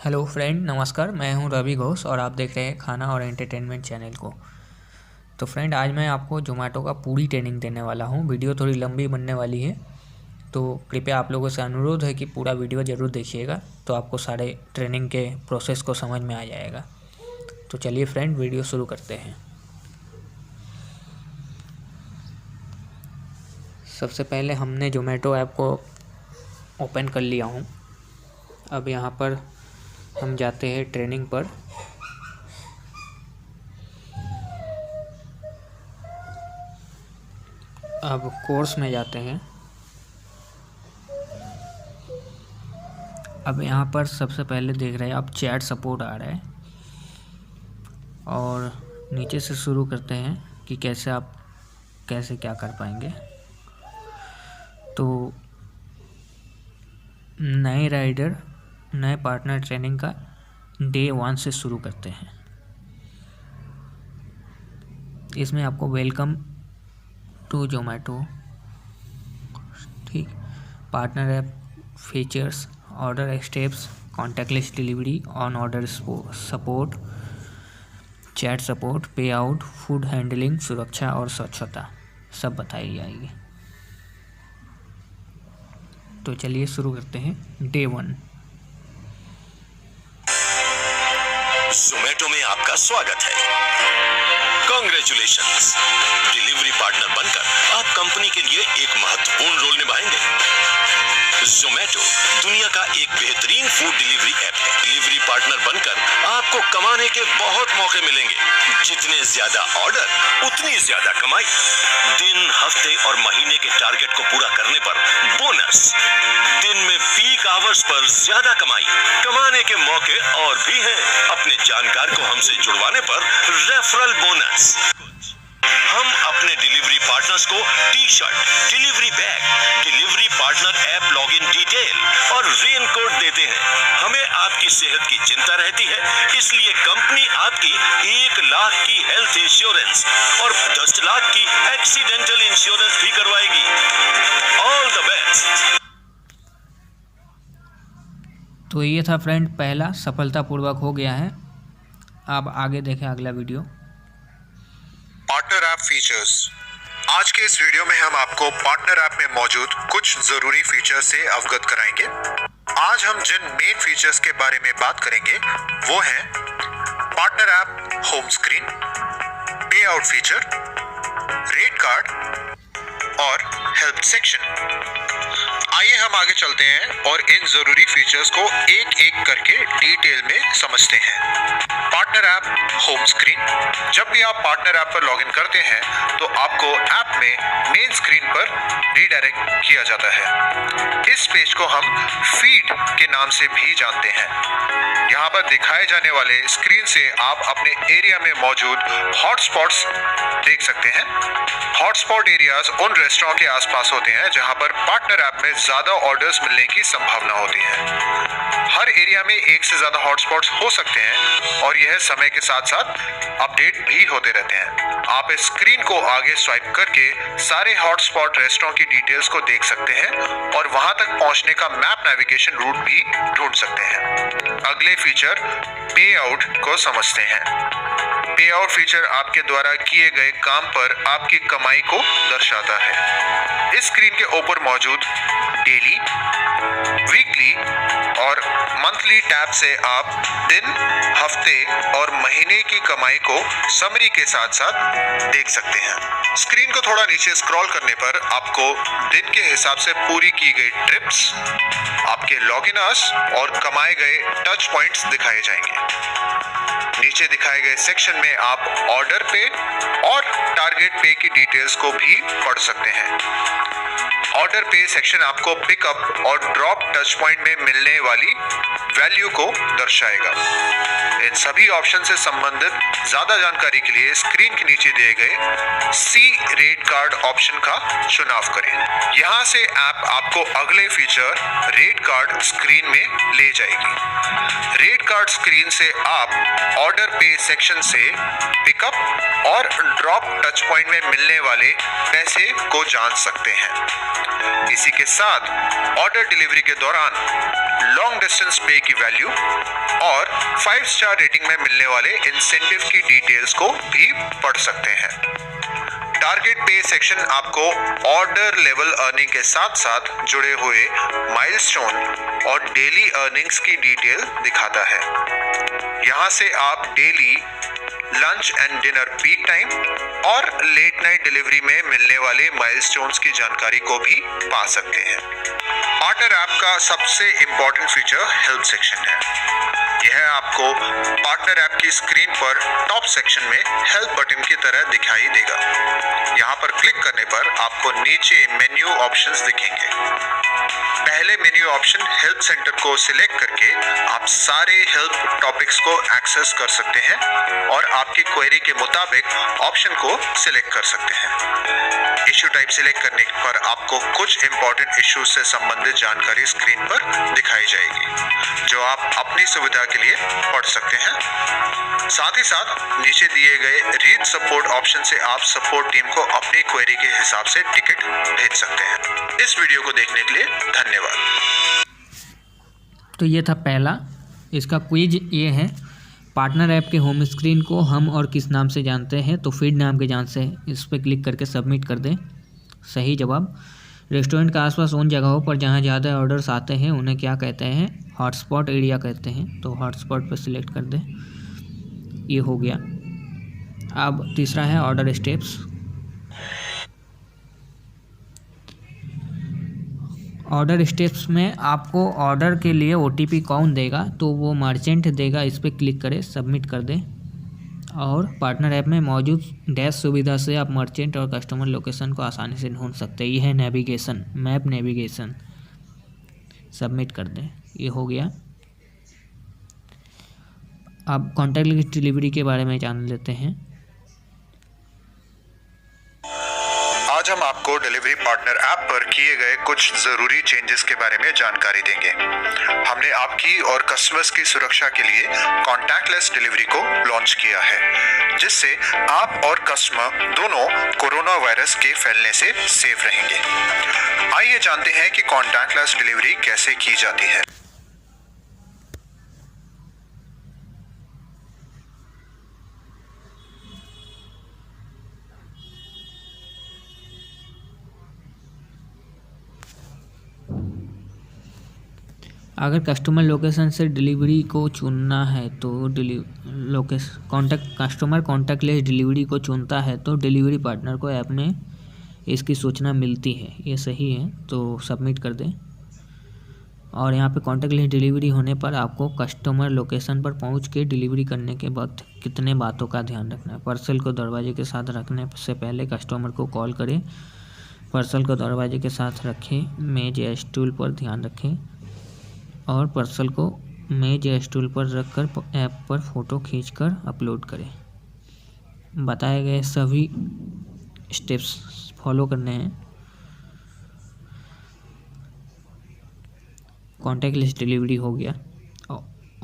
Hello friend, नमस्कार। मैं हूं रवि घोष और आप देख रहे हैं खाना और एंटरटेनमेंट चैनल को। तो फ्रेंड, आज मैं आपको जोमेटो का पूरी ट्रेनिंग देने वाला हूं। वीडियो थोड़ी लंबी बनने वाली है, तो कृपया आप लोगों से अनुरोध है कि पूरा वीडियो ज़रूर देखिएगा, तो आपको सारे ट्रेनिंग के प्रोसेस को समझ में आ जाएगा। तो चलिए फ्रेंड, वीडियो शुरू करते हैं। सबसे पहले हमने जोमेटो ऐप को ओपन कर लिया हूँ। अब यहाँ पर हम जाते हैं ट्रेनिंग पर। अब कोर्स में जाते हैं। अब यहाँ पर सबसे पहले देख रहे हैं आप, चैट सपोर्ट आ रहा है और नीचे से शुरू करते हैं कि कैसे क्या कर पाएंगे। तो नए राइडर, नए पार्टनर ट्रेनिंग का डे 1 से शुरू करते हैं। इसमें आपको वेलकम टू जोमेटो, ठीक, partner app features, order steps, contactless delivery, on order support, chat support, पे आउट, फूड हैंडलिंग, सुरक्षा और स्वच्छता सब बताई जाएगी। तो चलिए शुरू करते हैं डे 1। जोमेटो में आपका स्वागत है। कांग्रेचुलेशंस, डिलीवरी पार्टनर बनकर आप कंपनी के लिए एक महत्वपूर्ण रोल निभाएंगे। जोमेटो दुनिया का एक बेहतरीन फूड डिलीवरी ऐप है। डिलीवरी पार्टनर बनकर आपको कमाने के बहुत मौके मिलेंगे। जितने ज्यादा ऑर्डर उतनी ज्यादा कमाई। दिन, हफ्ते और महीने के टारगेट को पूरा करने पर बोनस। दिन में पीक आवर्स पर ज्यादा कमाई। कमाने के मौके और भी हैं। अपने जानकार को हमसे जुड़वाने पर रेफरल बोनस। हम अपने डिलीवरी पार्टनर्स को T shirt, delivery bag, delivery partner app login detail और रेन कोड देते हैं। हमें आपकी सेहत की चिंता रहती है, इसलिए कंपनी आपकी 1 लाख की हेल्थ इंश्योरेंस और 10 लाख की एक्सीडेंटल इंश्योरेंस भी करवाएगी। All the best. तो ये था फ्रेंड, पहला सफलतापूर्वक हो गया है। अब आगे देखें अगला वीडियो। Partner app features. आज के इस वीडियो में हम आपको पार्टनर ऐप में मौजूद कुछ जरूरी फीचर्स से अवगत कराएंगे। आज हम जिन मेन फीचर्स के बारे में बात करेंगे वो हैं पार्टनर ऐप होम स्क्रीन, पे आउट फीचर, रेट कार्ड और हेल्प सेक्शन। आइए हम आगे चलते हैं और इन जरूरी फीचर्स को एक एक करके डिटेल में समझते हैं। Partner app home screen. जब भी आप पार्टनर ऐप पर लॉगिन करते हैं तो आपको ऐप में मेन स्क्रीन पर रीडायरेक्ट किया जाता है। इस पेज को हम फीड के नाम से भी जानते हैं। यहाँ पर दिखाए जाने वाले स्क्रीन से आप अपने एरिया में मौजूद हॉटस्पॉट्स देख सकते हैं। हॉटस्पॉट एरियाज उन रेस्टोरेंट के आसपास होते हैं जहां पर पार्टनर ऐप में ज्यादा ऑर्डर्स मिलने की संभावना होती है। हर एरिया में एक से ज्यादा हॉटस्पॉट्स हो सकते हैं और यह समय के साथ साथ अपडेट भी होते रहते हैं। आप इस स्क्रीन को आगे स्वाइप करके सारे हॉटस्पॉट रेस्टोरेंट की डिटेल्स को देख सकते हैं और वहां तक पहुंचने का मैप नेविगेशन रूट भी ढूंढ सकते हैं। अगले फीचर पे आउट को समझते हैं। पे आउट फीचर आपके द्वारा किए गए काम पर आपकी कमाई को दर्शाता है। इस स्क्रीन के ऊपर मौजूद डेली, वीकली और मंथली टैब से आप दिन, हफ्ते और महीने की कमाई को समरी के साथ साथ देख सकते हैं। स्क्रीन को थोड़ा नीचे स्क्रॉल करने पर आपको दिन के हिसाब से पूरी की गई ट्रिप्स, आपके लॉगिन आवर्स और कमाए गए टच पॉइंट्स दिखाए जाएंगे। नीचे दिखाए गए सेक्शन में आप ऑर्डर पे और टारगेट पे की डिटेल्स को भी पढ़ सकते हैं। ऑर्डर पे सेक्शन आपको पिकअप और ड्रॉप टच पॉइंट में मिलने वाली वैल्यू को दर्शाएगा। इन सभी ऑप्शन से संबंधित ज्यादा जानकारी के लिए स्क्रीन के नीचे दिए गए सी रेट कार्ड ऑप्शन का चुनाव करें। यहां से ऐप आपको अगले फीचर रेट कार्ड स्क्रीन में ले जाएगी। रेट कार्ड स्क्रीन से आप ऑर्डर पे सेक्शन से पिकअप और ड्रॉप टच पॉइंट में मिलने वाले पैसे को जान सकते हैं। इसी के साथ ऑर्डर डिलीवरी के दौरान लॉन्ग डिस्टेंस पे की वैल्यू और 5 स्टार रेटिंग में मिलने वाले इंसेंटिव की डिटेल्स को भी पढ़ सकते हैं। टारगेट पे सेक्शन आपको ऑर्डर लेवल अर्निंग के साथ साथ जुड़े हुए माइलस्टोन और डेली अर्निंग्स की डिटेल दिखाता है। यहाँ से आप daily lunch and dinner peak time और लेट नाइट डिलीवरी में मिलने वाले माइलस्टोन्स की जानकारी को भी पा सकते हैं। पार्टनर ऐप का सबसे इंपॉर्टेंट फीचर हेल्प सेक्शन है। यह आपको पार्टनर ऐप की स्क्रीन पर टॉप सेक्शन में हेल्प बटन की तरह दिखाई देगा। यहाँ पर क्लिक करने पर आपको नीचे मेन्यू ऑप्शंस दिखेंगे। पहले मेन्यू ऑप्शन हेल्प सेंटर को सिलेक्ट करके आप सारे हेल्प टॉपिक्स को एक्सेस कर सकते हैं और आपकी क्वेरी के मुताबिक ऑप्शन को सिलेक्ट कर सकते हैं। इश्यू टाइप सिलेक्ट करने पर आपको कुछ इंपॉर्टेंट इश्यूज से संबंधित जानकारी स्क्रीन पर दिखाई जाएगी, जो आप अपनी सुविधा के लिए पढ़ सकते हैं। साथ ही साथ नीचे दिए गए रीड सपोर्ट ऑप्शन से आप सपोर्ट टीम को अपनी क्वेरी के हिसाब से टिकट भेज सकते हैं। इस वीडियो को देखने के लिए धन्यवाद। तो ये था पहला। इसका क्विज ये है, पार्टनर ऐप के होम स्क्रीन को हम और किस नाम से जानते हैं? तो फीड नाम के जान से इस पर क्लिक करके सबमिट कर दें। सही जवाब। रेस्टोरेंट के आसपास उन जगहों पर जहां ज़्यादा ऑर्डर्स आते हैं उन्हें क्या कहते हैं? हॉटस्पॉट एरिया कहते हैं। तो हॉटस्पॉट पर सिलेक्ट कर दें। ये हो गया। अब तीसरा है ऑर्डर स्टेप्स। ऑर्डर स्टेप्स में आपको ऑर्डर के लिए OTP कौन देगा? तो वो मर्चेंट देगा। इस पर क्लिक करें, सबमिट कर दें। और पार्टनर ऐप में मौजूद डैश सुविधा से आप मर्चेंट और कस्टमर लोकेशन को आसानी से ढूंढ सकते हैं। ये है नेविगेशन, मैप नेविगेशन। सबमिट कर दें। ये हो गया। अब कॉन्टैक्टलेस डिलीवरी के बारे में जान लेते हैं। आज हम आपको डिलीवरी पार्टनर ऐप पर किए गए कुछ जरूरी चेंजेस के बारे में जानकारी देंगे। हमने आपकी और कस्टमर्स की सुरक्षा के लिए कॉन्टैक्टलेस डिलीवरी को लॉन्च किया है, जिससे आप और कस्टमर दोनों कोरोना वायरस के फैलने से सेफ रहेंगे। आइए जानते हैं कि कॉन्टैक्टलेस डिलीवरी कैसे की जाती है। अगर कस्टमर लोकेशन से डिलीवरी को चुनना है तो कस्टमर कॉन्टैक्टलेस डिलीवरी को चुनता है तो डिलीवरी पार्टनर को ऐप में इसकी सूचना मिलती है। ये सही है, तो सबमिट कर दें। और यहाँ पे कॉन्टैक्टलेस डिलीवरी होने पर आपको कस्टमर लोकेशन पर पहुँच के डिलीवरी करने के वक्त कितने बातों का ध्यान रखना है। पार्सल को दरवाजे के साथ रखने से पहले कस्टमर को कॉल करें। पार्सल को दरवाजे के साथ रखें। मेज या स्टूल पर ध्यान रखें और पार्सल को मेज या स्टूल पर रखकर ऐप पर फ़ोटो खींचकर अपलोड करें। बताए गए सभी स्टेप्स फॉलो करने हैं। कॉन्टैक्टलेस डिलीवरी हो गया।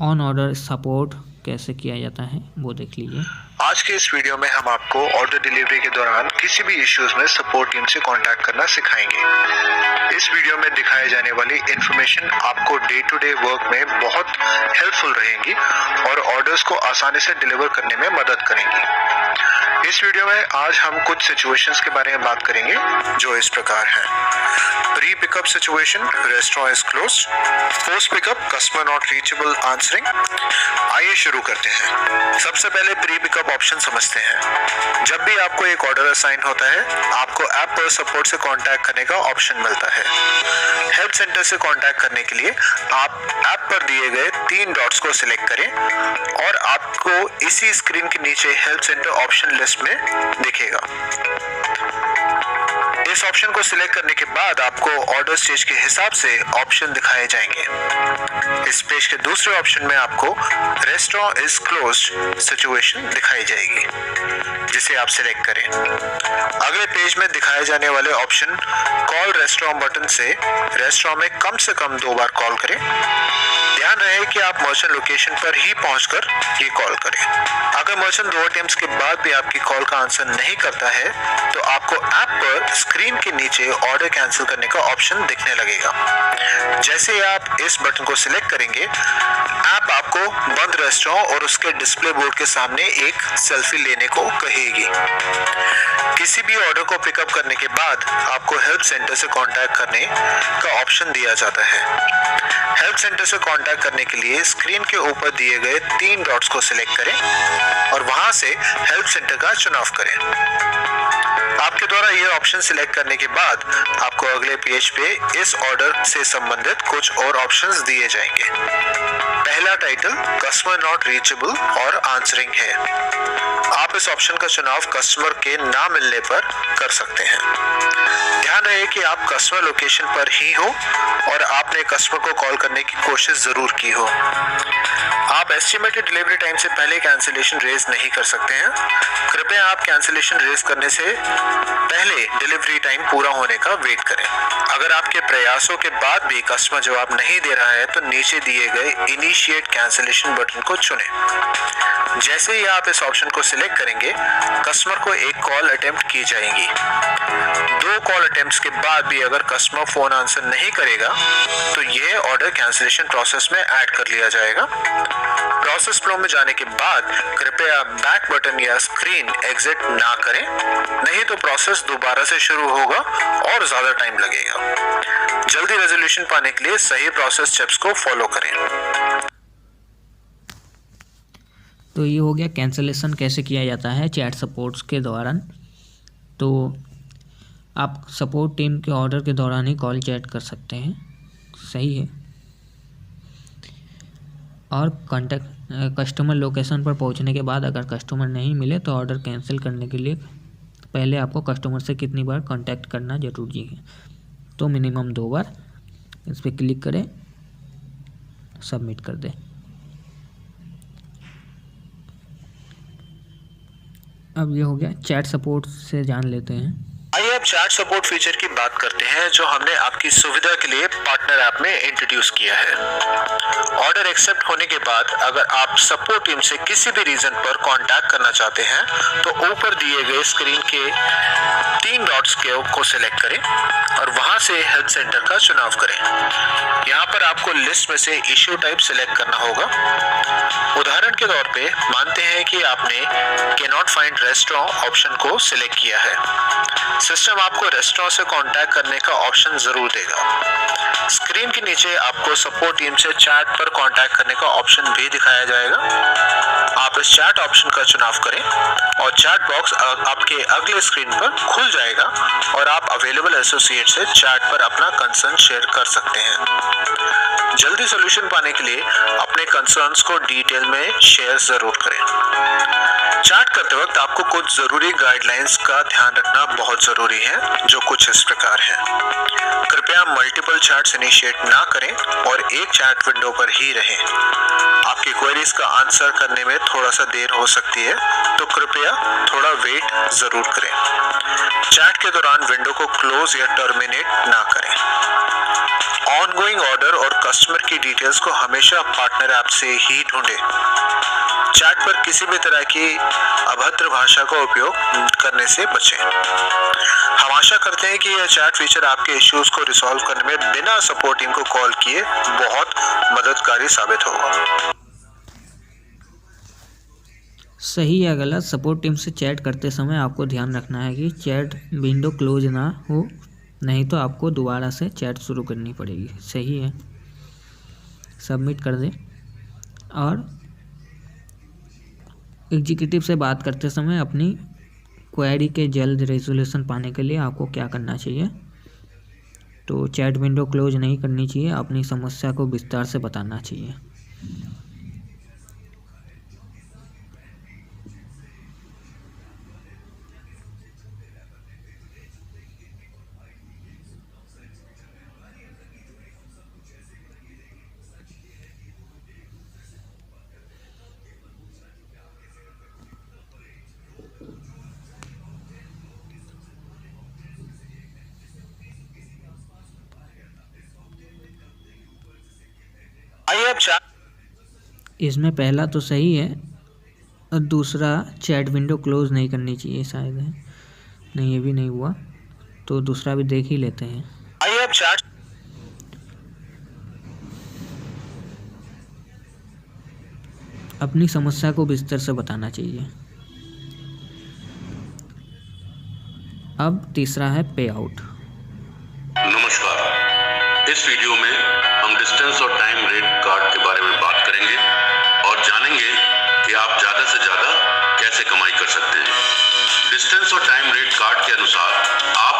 ऑन ऑर्डर सपोर्ट कैसे किया जाता है वो देख लीजिए। आज के इस वीडियो में हम आपको ऑर्डर डिलीवरी के दौरान किसी भी इश्यूज में सपोर्ट टीम से कांटेक्ट करना सिखाएंगे। इस वीडियो में दिखाए जाने वाली इंफॉर्मेशन आपको डे टू डे वर्क में बहुत हेल्पफुल रहेंगी और ऑर्डर्स को आसानी से डिलीवर करने में मदद करेंगी। इस वीडियो में आज हम कुछ सिचुएशंस के बारे में बात करेंगे जो इस प्रकार हैं। Pre pickup situation, restaurant is closed. Post pickup, customer not reachable answering. आइए शुरू करते हैं। सबसे पहले प्री पिकअप ऑप्शन समझते हैं। जब भी आपको एक ऑर्डर असाइन होता है, आपको ऐप पर सपोर्ट से कांटेक्ट करने का ऑप्शन मिलता है। हेल्प सेंटर से कांटेक्ट करने के लिए आप ऐप पर दिए गए 3 डॉट्स को सिलेक्ट करें और आपको इसी स्क्रीन के नीचे हेल्प सेंटर ऑप्शन लिस्ट में दिखेगा। इस ऑप्शन को सिलेक्ट करने के बाद आपको ऑर्डर स्टेज के हिसाब से ऑप्शन दिखाए जाएंगे। इस पेज के दूसरे ऑप्शन में आपको रेस्टोरेंट इज क्लोज्ड सिचुएशन दिखाई जाएगी, जिसे आप सिलेक्ट करें। अगले पेज में दिखाए जाने वाले ऑप्शन कॉल रेस्टोरेंट बटन से रेस्टोरेंट में कम से कम 2 बार कॉल करें। ध्यान रहे कि आप मर्चेंट लोकेशन पर ही पहुंचकर ये कॉल करें। अगर मर्चेंट 2 अटेम्प्ट्स के बाद भी आपकी कॉल का आंसर नहीं करता है तो आपको ऐप पर स्क्रीन के नीचे ऑर्डर कैंसिल करने का ऑप्शन दिखने लगेगा। जैसे ही आप इस बटन को सिलेक्ट करेंगे, ऐप आपको बंद रेस्टोरेंट और उसके डिस्प्ले बोर्ड के सामने एक सेल्फी लेने को कहेगी। किसी भी ऑर्डर को पिकअप करने के बाद आपको हेल्प सेंटर से कांटेक्ट करने का ऑप्शन दिया जाता है। हेल्प सेंटर से कांटेक्ट करने के लिए स्क्रीन के ऊपर दिए गए 3 डॉट्स को सिलेक्ट करें और वहां से हेल्प सेंटर का चुनाव करें। आपके द्वारा यह ऑप्शन सिलेक्ट करने के बाद आपको अगले पेज पे इस ऑर्डर से संबंधित कुछ और ऑप्शंस दिए जाएंगे। पहला टाइटल कस्टमर नॉट रीचेबल और आंसरिंग है। आप इस ऑप्शन का चुनाव कस्टमर के ना मिलने पर कर सकते हैं। ध्यान रहे कि आप कस्टमर लोकेशन पर ही हो और आपने कस्टमर को कॉल करने की कोशिश जरूर की हो। आप एस्टिमेटेड डिलीवरी टाइम से पहले कैंसिलेशन रेज नहीं कर सकते हैं। कृपया आप कैंसिलेशन रेज करने से पहले डिलीवरी टाइम पूरा होने का वेट करें। अगर आपके प्रयासों के बाद भी कस्टमर जवाब नहीं दे रहा है तो नीचे दिए गए इनिशिएट कैंसिलेशन बटन को चुनें। जैसे ही आप इस ऑप्शन को सिलेक्ट करेंगे, कस्टमर को एक कॉल अटेम्प्ट की जाएगी। 2 कॉल अटेम्प्ट्स के बाद भी अगर कस्टमर फोन आंसर नहीं करेगा तो यह ऑर्डर कैंसिलेशन प्रोसेस में ऐड कर लिया जाएगा। प्रोसेस फ्लो में जाने के बाद कृपया बैक बटन या स्क्रीन एग्जिट ना करें, नहीं तो प्रोसेस दोबारा से शुरू होगा और ज्यादा टाइम लगेगा। जल्दी रेजोल्यूशन पाने के लिए सही प्रोसेस स्टेप्स को फॉलो करें। तो ये हो गया कैंसिलेशन कैसे किया जाता है चैट सपोर्ट्स के दौरान। तो आप सपोर्ट टीम के ऑर्डर के दौरान ही कॉल चैट कर सकते हैं, सही है। और कॉन्टैक्ट कस्टमर लोकेशन पर पहुंचने के बाद अगर कस्टमर नहीं मिले तो ऑर्डर कैंसिल करने के लिए पहले आपको कस्टमर से कितनी बार कांटेक्ट करना ज़रूरी है। तो मिनिमम 2 बार। इस पर क्लिक करें, सबमिट कर दें। अब ये हो गया चैट सपोर्ट से जान लेते हैं। आइए अब चैट सपोर्ट फीचर की बात करते हैं जो हमने आपकी सुविधा के लिए पार्टनर ऐप में इंट्रोड्यूस किया है। ऑर्डर एक्सेप्ट होने के बाद अगर आप सपोर्ट टीम से किसी भी रीजन पर कांटेक्ट करना चाहते हैं तो ऊपर दिए गए स्क्रीन के 3 डॉट्स को सिलेक्ट करें और वहां से हेल्प सेंटर का चुनाव करें। यहाँ पर आपको लिस्ट में से इश्यू टाइप सिलेक्ट करना होगा। उदाहरण के तौर पे मानते हैं कि आपने can not find restaurant option को सिलेक्ट किया है। सिस्टम आपको रेस्टोरेंट से कांटेक्ट करने का ऑप्शन जरूर देगा। स्क्रीन के नीचे आपको सपोर्ट टीम से चैट पर कांटेक्ट करने का ऑप्शन भी दिखाया जाएगा। आप इस चैट ऑप्शन का चुनाव करें और चैट बॉक्स आपके अगले स्क्रीन पर खुल जाएगा और आप अवेलेबल एसोसिएट से चैट पर अपना कंसर्न शेयर कर सकते हैं। जल्दी सॉल्यूशन पाने के लिए अपने कंसर्न्स को डिटेल में शेयर जरूर करें। चैट करते वक्त आपको कुछ जरूरी गाइडलाइंस का ध्यान रखना बहुत जरूरी है, जो कुछ इस प्रकार है। कृपया मल्टीपल चैट्स इनिशिएट ना करें और एक चैट विंडो पर ही रहें। आपकी क्वेरीज का आंसर करने में थोड़ा सा देर हो सकती है, तो कृपया थोड़ा वेट जरूर करें। चैट के दौरान विंडो को क्लोज या टर्मिनेट ना करें। ऑनगोइंग ऑर्डर और कस्टमर की डिटेल्स को हमेशा पार्टनर ऐप से ही ढूंढें। चैट पर किसी भी तरह की अभद्र भाषा का उपयोग करने से बचें। हम आशा करते हैं कि यह चैट फीचर आपके इश्यूज को रिसॉल्व करने में बिना सपोर्ट टीम को कॉल किए बहुत मददगारी साबित होगा। सही या गलत, सपोर्ट टीम से चैट करते समय आपको ध्यान रखना है कि चैट विंडो क्लोज ना हो, नहीं तो आपको दोबारा से चैट शुरू करनी पड़ेगी। सही है, सबमिट कर दें। और एग्जीक्यूटिव से बात करते समय अपनी क्वेरी के जल्द रेजोल्यूशन पाने के लिए आपको क्या करना चाहिए। तो चैट विंडो क्लोज नहीं करनी चाहिए, अपनी समस्या को विस्तार से बताना चाहिए। आइए अब इसमें पहला तो सही है और दूसरा चैट विंडो क्लोज़ नहीं करनी चाहिए शायद है। नहीं, ये भी नहीं हुआ, तो दूसरा भी देख ही लेते हैं। आइए अब चैट अपनी समस्या को विस्तार से बताना चाहिए। अब तीसरा है पे आउट। नमस्कार, इस वीडियो में हम डिस्टेंस और टाइम रेट कार्ड के बारे में बात करेंगे और जानेंगे कि आप ज्यादा से ज्यादा कैसे कमाई कर सकते हैं। डिस्टेंस और टाइम रेट कार्ड के अनुसार आप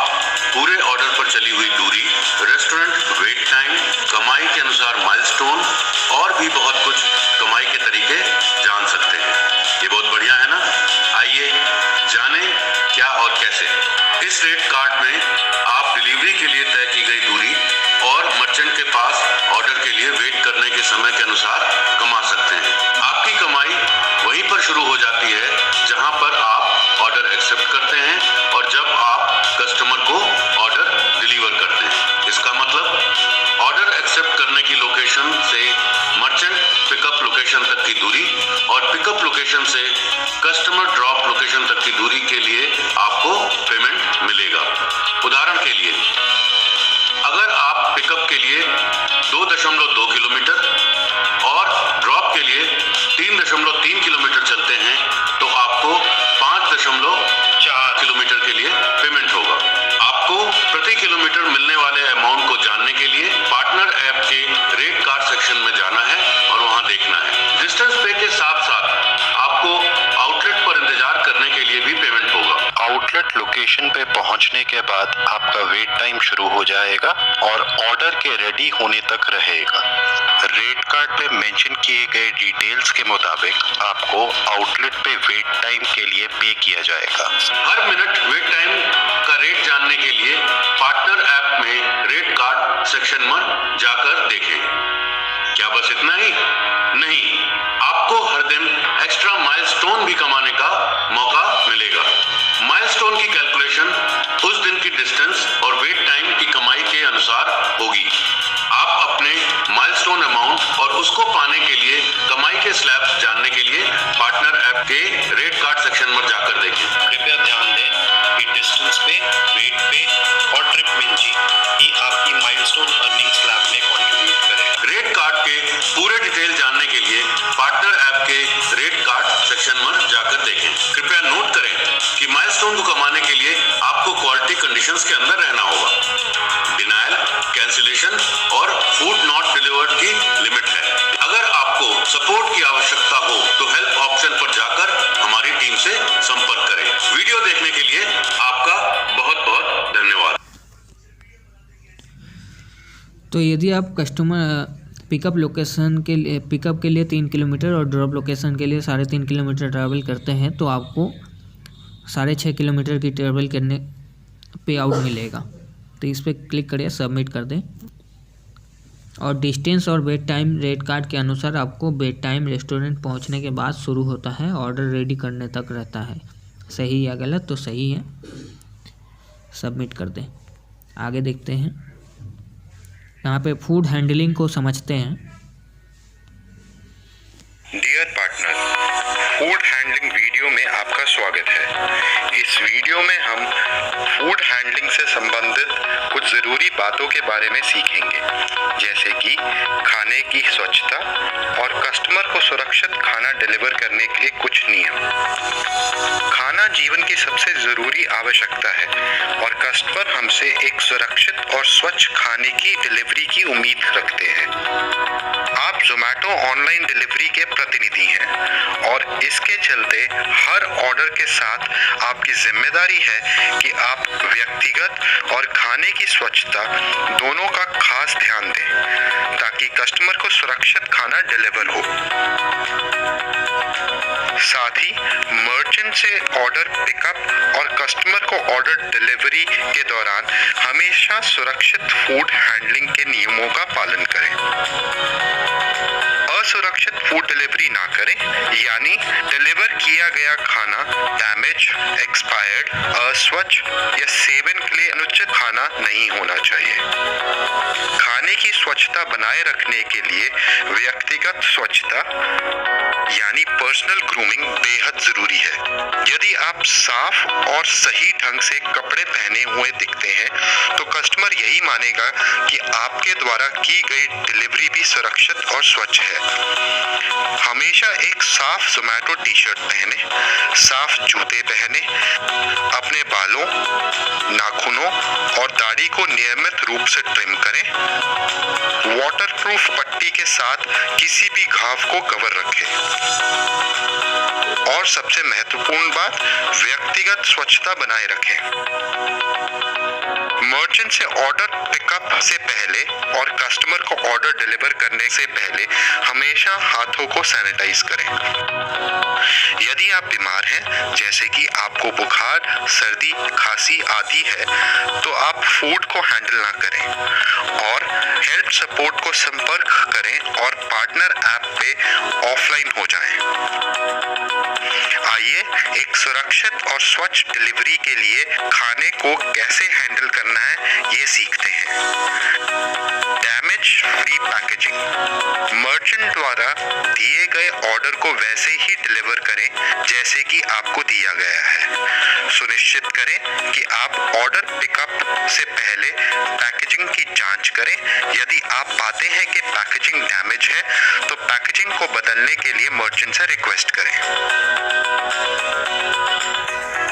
पूरे ऑर्डर पर चली हुई दूरी, रेस्टोरेंट वेट टाइम, कमाई के अनुसार माइलस्टोन और भी बहुत कुछ कमाई के तरीके जान सकते हैं। ये बहुत बढ़िया है ना? आइए जानें क्या और कैसे। इस रेट कार्ड में आप डिलीवरी के लिए तय की गई दूरी और मर्चेंट के पास ऑर्डर के लिए वेट करने के समय के अनुसार कमा सकते हैं। आपकी कमाई वहीं पर शुरू हो जाती है जहां पर आप ऑर्डर एक्सेप्ट करते हैं और जब आप कस्टमर को ऑर्डर डिलीवर करते हैं। इसका मतलब ऑर्डर एक्सेप्ट करने की लोकेशन से मर्चेंट पिकअप लोकेशन तक की दूरी और पिकअप लोकेशन से कस्टमर ड्रॉप लोकेशन तक की दूरी के लिए आपको पेमेंट मिलेगा। उदाहरण के लिए, अगर आप पिकअप के लिए 2.2 किलोमीटर और ड्रॉप के लिए 3.3 किलोमीटर चलते हैं तो आपको 5.4 किलोमीटर के लिए पेमेंट होगा। आपको प्रति किलोमीटर मिलने वाले अमाउंट को जानने के लिए पार्टनर ऐप के रेट कार्ड सेक्शन में जाना है और वहां देखना है। डिस्टेंस पे के साथ साथ आपको आउटलेट पर इंतजार करने के लिए भी पेमेंट होगा। आउटलेट लोकेशन पे पहुंचने के बाद आपका वेट टाइम शुरू हो जाएगा और ऑर्डर के रेडी होने तक रहेगा। रेट कार्ड पे मेंशन किए गए डिटेल्स के मुताबिक आपको आउटलेट पे वेट टाइम के लिए पे किया जाएगा। हर मिनट वेट टाइम का रेट जानने के लिए पार्टनर ऐप में रेट कार्ड सेक्शन में जाकर देखें। क्या बस इतना ही? नहीं, आपको हर दिन एक्स्ट्रा माइलस्टोन भी कमाने का मौका मिलेगा। माइलस्टोन की कैलकुलेशन उस दिन की डिस्टेंस और वेट टाइम की कमाई के अनुसार होगी। आप अपने माइलस्टोन अमाउंट और उसको पाने के लिए कमाई के स्लैब जानने के लिए पार्टनर ऐप के रेट कार्ड सेक्शन में जाकर देखें। कृपया ध्यान दें कि डिस्टेंस पे, वेट पे और ट्रिप मिंची ही आपकी माइलस्टोन अर्निंग स्लैब में कंट्रीब्यूट करेगा। रेट कार्ड के पूरे डिटेल जानने के लिए पार्टनर ऐप के रेट कार्ड सेक्शन में जाकर देखें। कृपया नोट करें कि माइलस्टोन को कमाने के लिए आपको क्वालिटी कंडीशंस के अंदर रहना होगा। डिनायल, कैंसिलेशन और फूड नॉट डिलीवर्ड की लिमिट है। अगर आपको सपोर्ट की आवश्यकता हो तो हेल्प ऑप्शन पर जाकर हमारी टीम से संपर्क करें। वीडियो देखने के लिए आपका बहुत बहुत धन्यवाद। तो यदि आप कस्टमर पिकअप के लिए 3 किलोमीटर और ड्रॉप लोकेशन के लिए 3.5 किलोमीटर ट्रैवल करते हैं तो आपको 6.5 किलोमीटर की ट्रैवल करने पे आउट मिलेगा। तो इस पर क्लिक करिए, सबमिट कर दें। और डिस्टेंस और वेट टाइम रेट कार्ड के अनुसार आपको वेट टाइम रेस्टोरेंट पहुंचने के बाद शुरू होता है, ऑर्डर रेडी करने तक रहता है। सही या गलत? तो सही है, सबमिट कर दें। आगे देखते हैं, यहाँ पे फूड हैंडलिंग को समझते हैं। Dear partner, food handling video में आपका स्वागत है। इस वीडियो में हम फूड हैंडलिंग से संबंधित कुछ ज़रूरी बातों के बारे में सीखेंगे, जैसे कि खाने की स्वच्छता और कस्टमर को सुरक्षित खाना डिलीवर करने के लिए कुछ नियम। खाना जीवन की सबसे ज़रूरी आवश्यकता है और कस्टमर हमसे एक सुरक्षित और स्वच्छ खाने की डिलीवरी की उम्मीद रखते हैं। आप जोमैटो ऑनलाइन डिलीवरी के प्रतिनिधि हैं और इसके चलते हर ऑर्डर के साथ आपकी जिम्मेदारी है कि आप व्यक्तिगत और खाने की स्वच्छता दोनों का खास ध्यान दें ताकि कस्टमर को सुरक्षित खाना डिलीवर हो। साथ ही मर्चेंट से ऑर्डर पिकअप और कस्टमर को ऑर्डर डिलीवरी के दौरान हमेशा सुरक्षित फूड हैंडलिंग के नियमों का पालन करें। असुरक्षित फूड डिलीवरी ना करें, यानी डिलीवर किया गया खाना डैमेज, एक्सपायर्ड, अस्वच्छ या सेवन के लिए अनुचित खाना नहीं होना चाहिए। खाने की स्वच्छता बनाए रखने के लिए व्यक्तिगत स्वच्छता यानी पर्सनल ग्रूमिंग बेहद जरूरी है। यदि आप साफ और सही ढंग से कपड़े पहने हुए दिखते हैं तो कस्टमर यही मानेगा कि आपके द्वारा की गई डिलीवरी भी सुरक्षित और स्वच्छ है। हमेशा एक साफ ज़ोमैटो टी शर्ट पहने, साफ जूते पहने, अपने बालों, नाखूनों और दाढ़ी को नियमित रूप से ट्रिम करें, वाटरप्रूफ पट्टी के साथ किसी भी घाव को कवर रखें और सबसे महत्वपूर्ण बात, व्यक्तिगत स्वच्छता बनाए रखें। मर्चेंट से ऑर्डर पिकअप से पहले और कस्टमर को ऑर्डर डिलीवर करने से पहले हमेशा हाथों को सैनिटाइज करें। यदि आप बीमार हैं, जैसे कि आपको बुखार, सर्दी, खांसी आदि है, तो आप फूड को हैंडल ना करें और हेल्प सपोर्ट को संपर्क करें और पार्टनर ऐप पे ऑफलाइन हो जाएं। आइए एक सुरक्षित और स्वच्छ डिलीवरी के लिए खाने को कैसे हैंडल करना है ये सीखते हैं। डैमेज फ्री पैकेजिंग, मर्चेंट द्वारा दिए गए ऑर्डर को वैसे ही डिलीवर करें जैसे कि आपको दिया गया है। सुनिश्चित करें कि आप ऑर्डर पिकअप से पहले पैकेजिंग की जांच करें। यदि आप पाते हैं कि पैकेजिंग डैमेज है तो पैकेजिंग को बदलने के लिए मर्चेंट से रिक्वेस्ट करें।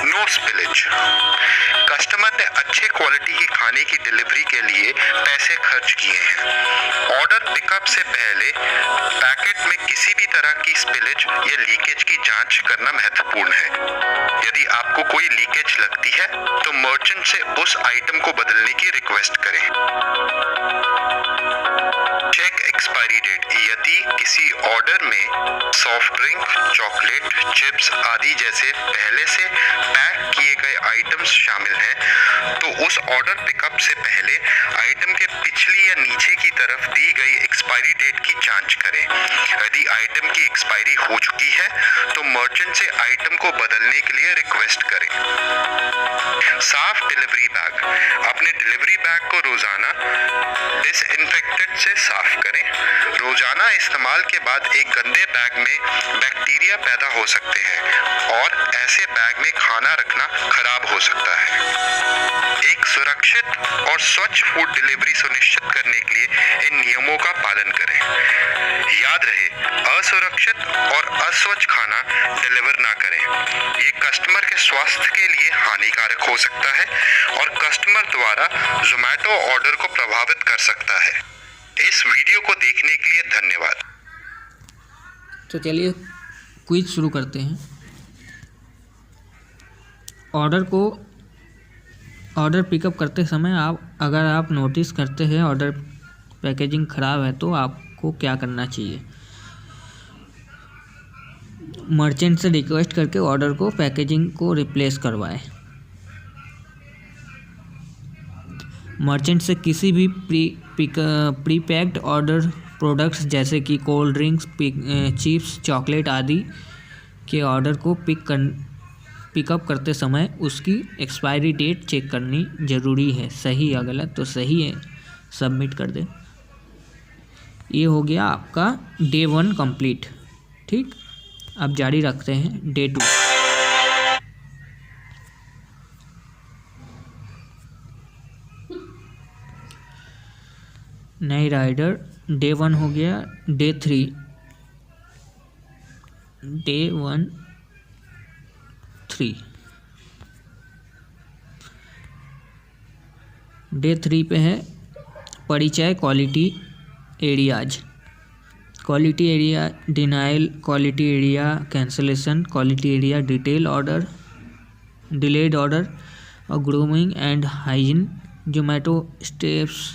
नो स्पिलेज, कस्टमर ने अच्छे क्वालिटी के खाने की डिलीवरी के लिए पैसे खर्च किए हैं। ऑर्डर पिकअप से पहले पैकेट में किसी भी तरह की स्पिलेज या लीकेज की जांच करना महत्वपूर्ण है। यदि आपको कोई लीकेज लगती है तो मर्चेंट से उस आइटम को बदलने की रिक्वेस्ट करें। चेक एक्सपायरी डेट, यदि किसी ऑर्डर में सॉफ्ट ड्रिंक, चॉकलेट, चिप्स आदि जैसे पहले से पैक किए गए आइटम्स शामिल हैं तो उस ऑर्डर पिकअप से पहले आइटम के पिछली या नीचे की तरफ दी गई एक्सपायरी डेट की जांच करें। यदि आइटम की एक्सपायरी हो चुकी है तो मर्चेंट से आइटम को बदलने के लिए रिक्वेस्ट करें। साफ डिलीवरी बैग, अपने डिलीवरी बैग को रोजाना डिसइंफेक्टेड से साफ करें। रोजाना इस्तेमाल के बाद एक गंदे बैग में बैक्टीरिया पैदा हो सकते हैं और ऐसे बैग में खाना रखना खराब हो सकता है। एक सुरक्षित और स्वच्छ फूड डिलीवरी सुनिश्चित करने के लिए इन नियमों का पालन करें। याद रहे, असुरक्षित और अस्वच्छ खाना डिलीवर ना करें। ये कस्टमर के स्वास्थ्य के लिए हानिकारक हो सकता है और कस्टमर द्वारा ज़ोमैटो ऑर्डर को प्रभावित कर सकता है। इस वीडियो को देखने के लिए धन्यवाद। तो चलिए क्विज शुरू करते हैं। ऑर्डर पिकअप करते समय अगर आप नोटिस करते हैं ऑर्डर पैकेजिंग ख़राब है तो आपको क्या करना चाहिए? मर्चेंट से रिक्वेस्ट करके ऑर्डर को पैकेजिंग को रिप्लेस करवाएं। मर्चेंट से किसी भी प्री पैक्ड ऑर्डर प्रोडक्ट्स जैसे कि कोल्ड ड्रिंक्स, चिप्स, चॉकलेट आदि के ऑर्डर को पिकअप करते समय उसकी एक्सपायरी डेट चेक करनी ज़रूरी है। सही या गलत? तो सही है, सबमिट कर दें। ये हो गया आपका डे 1 कंप्लीट। ठीक, अब जारी रखते हैं डे 2। नई राइडर, डे 1 हो गया। Day 3, day 1 3। डे 3 पे है परिचय, quality areas, quality area denial, quality area cancellation, quality area detail order, delayed order और grooming and hygiene, Zomato steps,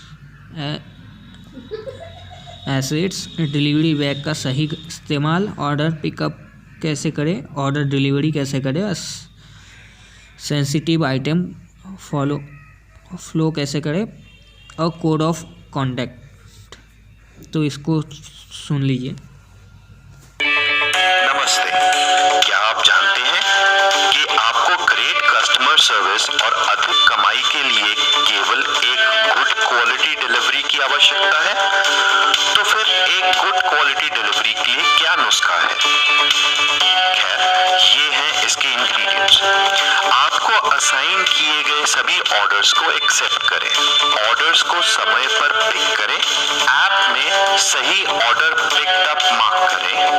assets, delivery bag का सही इस्तेमाल, ऑर्डर पिकअप कैसे करें, ऑर्डर डिलीवरी कैसे करें, सेंसिटिव आइटम फ्लो कैसे करें और कोड ऑफ कॉन्डक्ट। तो इसको सुन लीजिए। नमस्ते। क्या आप जानते हैं कि आपको ग्रेट कस्टमर सर्विस और अधिक कमाई के लिए केवल एक गुड क्वालिटी डिलीवरी की आवश्यकता है? तो फिर एक गुड क्वालिटी डिलीवरी के लिए क्या नुस्खा है? खैर, ये हैं इसके इंग्रेडिएंट्स। आपको असाइन किए गए सभी ऑर्डर्स को एक्सेप्ट करें, ऑर्डर्स को समय पर पिक करें, ऐप में सही ऑर्डर पिक्ड अप मार्क करें,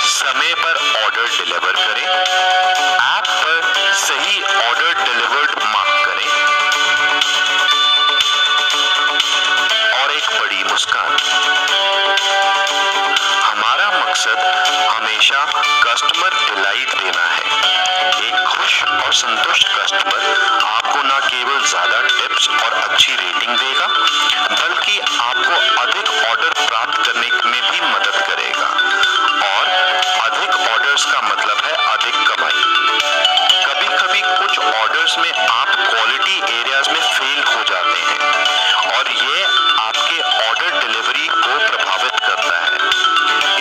समय पर ऑर्डर डिलीवर करें, ऐप पर सही ऑर्डर डिलीवर्ड मार्क करें और एक बड़ी मुस्कान। हमारा मकसद हमेशा कस्टमर डिलाइट देना है। एक खुश और संतुष्ट कस्टमर आपको न केवल ज्यादा टिप्स और अच्छी रेटिंग देगा, बल्कि आपको अधिक ऑर्डर प्राप्त करने में भी मदद करेगा। और अधिक ऑर्डर्स का मतलब है अधिक कमाई। कभी कभी कुछ ऑर्डर्स में आप क्वालिटी एरियाज में फेल हो जाते हैं और ये आपके ऑर्डर डिलीवरी को प्रभावित करता है।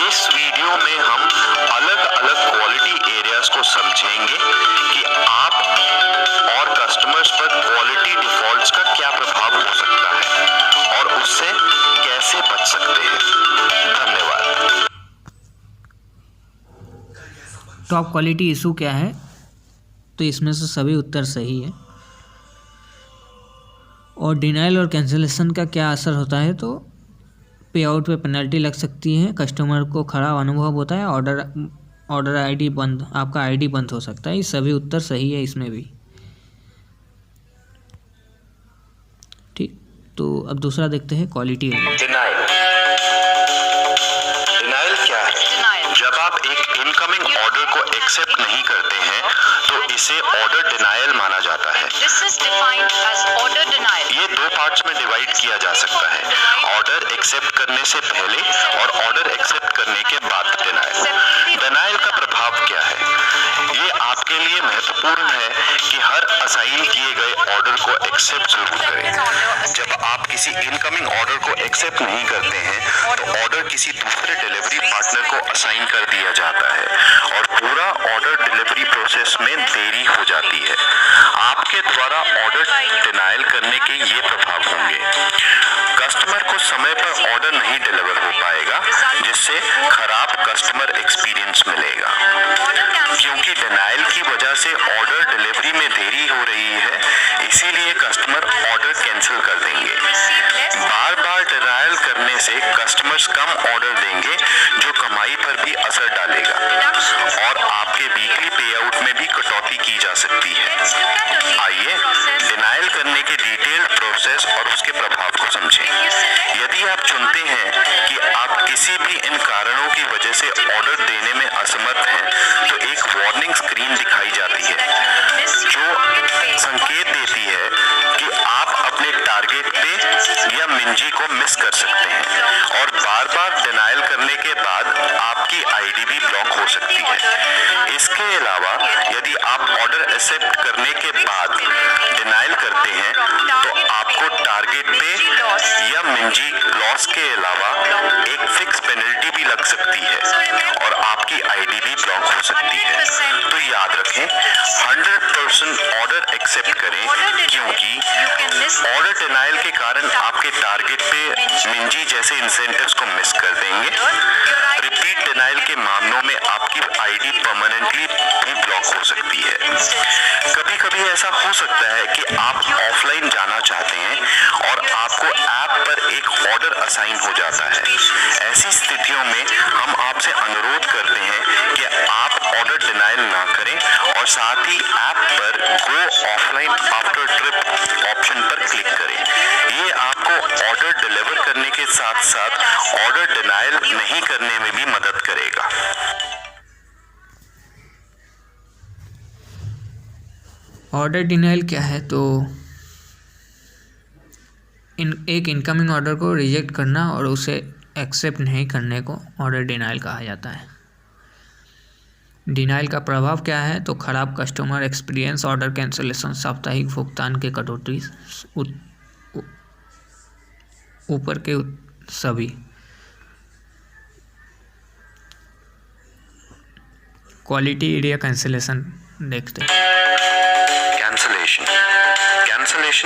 इस वीडियो में हम अलग अलग क्वालिटी एरियाज को समझेंगे कि आप और कस्टमर्स पर क्वालिटी डिफॉल्ट्स का क्या प्रभाव हो सकता है और उससे कैसे बच सकते हैं। धन्यवाद। तो आप क्वालिटी इशू क्या है, तो इसमें से सभी उत्तर सही है। और डिनाइल और कैंसिलेशन का क्या असर होता है, तो पे आउट पे पेनल्टी लग सकती है, कस्टमर को खराब अनुभव होता है, ऑर्डर आईडी बंद, आपका आईडी बंद हो सकता है। ये सभी उत्तर सही है इसमें भी। ठीक, तो अब दूसरा देखते हैं क्वालिटी। डिनाइल क्या है? जब आप एक इनकमिंग ऑर्डर को एक्सेप्ट नहीं करते हैं तो इसे ऑर्डर डिनायल माना जाता है। ये दो पार्ट्स में डिवाइड किया जा सकता है, ऑर्डर एक्सेप्ट करने से पहले और ऑर्डर एक्सेप्ट करने के बाद डिनायल। डिनायल का प्रभाव क्या है? ये आपके लिए महत्वपूर्ण है कि हर असाइन किए गए ऑर्डर को एक्सेप्ट जरूर करें। जब आप किसी इनकमिंग ऑर्डर को एक्सेप्ट नहीं करते हैं तो ऑर्डर किसी दूसरे डिलीवरी पार्टनर को असाइन कर दिया जाता है और पूरा ऑर्डर डिलीवरी प्रोसेस में देरी हो जाती है। आपके द्वारा ऑर्डर डिनायल करने के ये प्रभाव होंगे। कस्टमर को समय पर ऑर्डर नहीं डिलीवर हो पाएगा, जिससे खराब कस्टमर एक्सपीरियंस मिलेगा। क्योंकि डिनायल की वजह से ऑर्डर डिलीवरी में देरी हो रही है, इसीलिए कस्टमर ऑर्डर कैंसिल कर देंगे। बार बार डिनायल करने से कस्टमर्स कम ऑर्डर देंगे, जो कमाई पर भी असर डालेगा और आपके वीकली पे आउट में भी कटौती की जा सकती है। आइए डिनायल करने के डिटेल्ड प्रोसेस और उसके प्रभाव को समझें। यदि आप चुनते हैं कि आप किसी भी इन कारणों की वजह से ऑर्डर देने में असमर्थ हैं, तो एक वार्निंग स्क्रीन दिखाई जाती है जो संकेत देती है कि आप अपने टारगेट पे या मिंजी को मिस कर सकते हैं और बार बार डिनायल करने के बाद आपकी आईडी भी ब्लॉक हो सकती है। इसके अलावा यदि आप ऑर्डर एक्सेप्ट करने के बाद डिनायल करते हैं तो आपको टारगेट पे या मिंजी लॉस के अलावा एक फिक्स पेनल्टी भी लग सकती है और आपकी आईडी भी ब्लॉक हो सकती है। तो याद रखें, 100% ऑर्डर एक्सेप्ट करें, क्योंकि ऑर्डर डिनायल के कारण आपके टारगेट पे मिंजी जैसे इंसेंटिव्स को मिस कर देंगे। रिपीट डिनायल के मामलों में आपकी आईडी परमानेंटली भी ब्लॉक हो सकती है। कभी कभी ऐसा हो सकता है कि आप ऑफलाइन जाना चाहते हैं और आपको ऐप पर एक ऑर्डर असाइन हो जाता है। ऐसी स्थितियों में हम आपसे अनुरोध करते हैं कि आप ऑर्डर डिनायल ना करें और साथ ही ऐप पर गो ऑफलाइन आफ्टर ट्रिप ऑप्शन पर क्लिक करें। ये आपको ऑर्डर डिलीवर करने के साथ साथ ऑर्डर डिनायल नहीं करने में भी मदद करेगा। ऑर्डर डिनाइल क्या है, तो एक इनकमिंग ऑर्डर को रिजेक्ट करना और उसे एक्सेप्ट नहीं करने को ऑर्डर डिनाइल कहा जाता है। डिनाइल का प्रभाव क्या है, तो खराब कस्टमर एक्सपीरियंस, ऑर्डर कैंसिलेशन, साप्ताहिक भुगतान के कटौती, ऊपर के सभी। क्वालिटी एरिया कैंसिलेशन देखते हैं। कैंसलेशन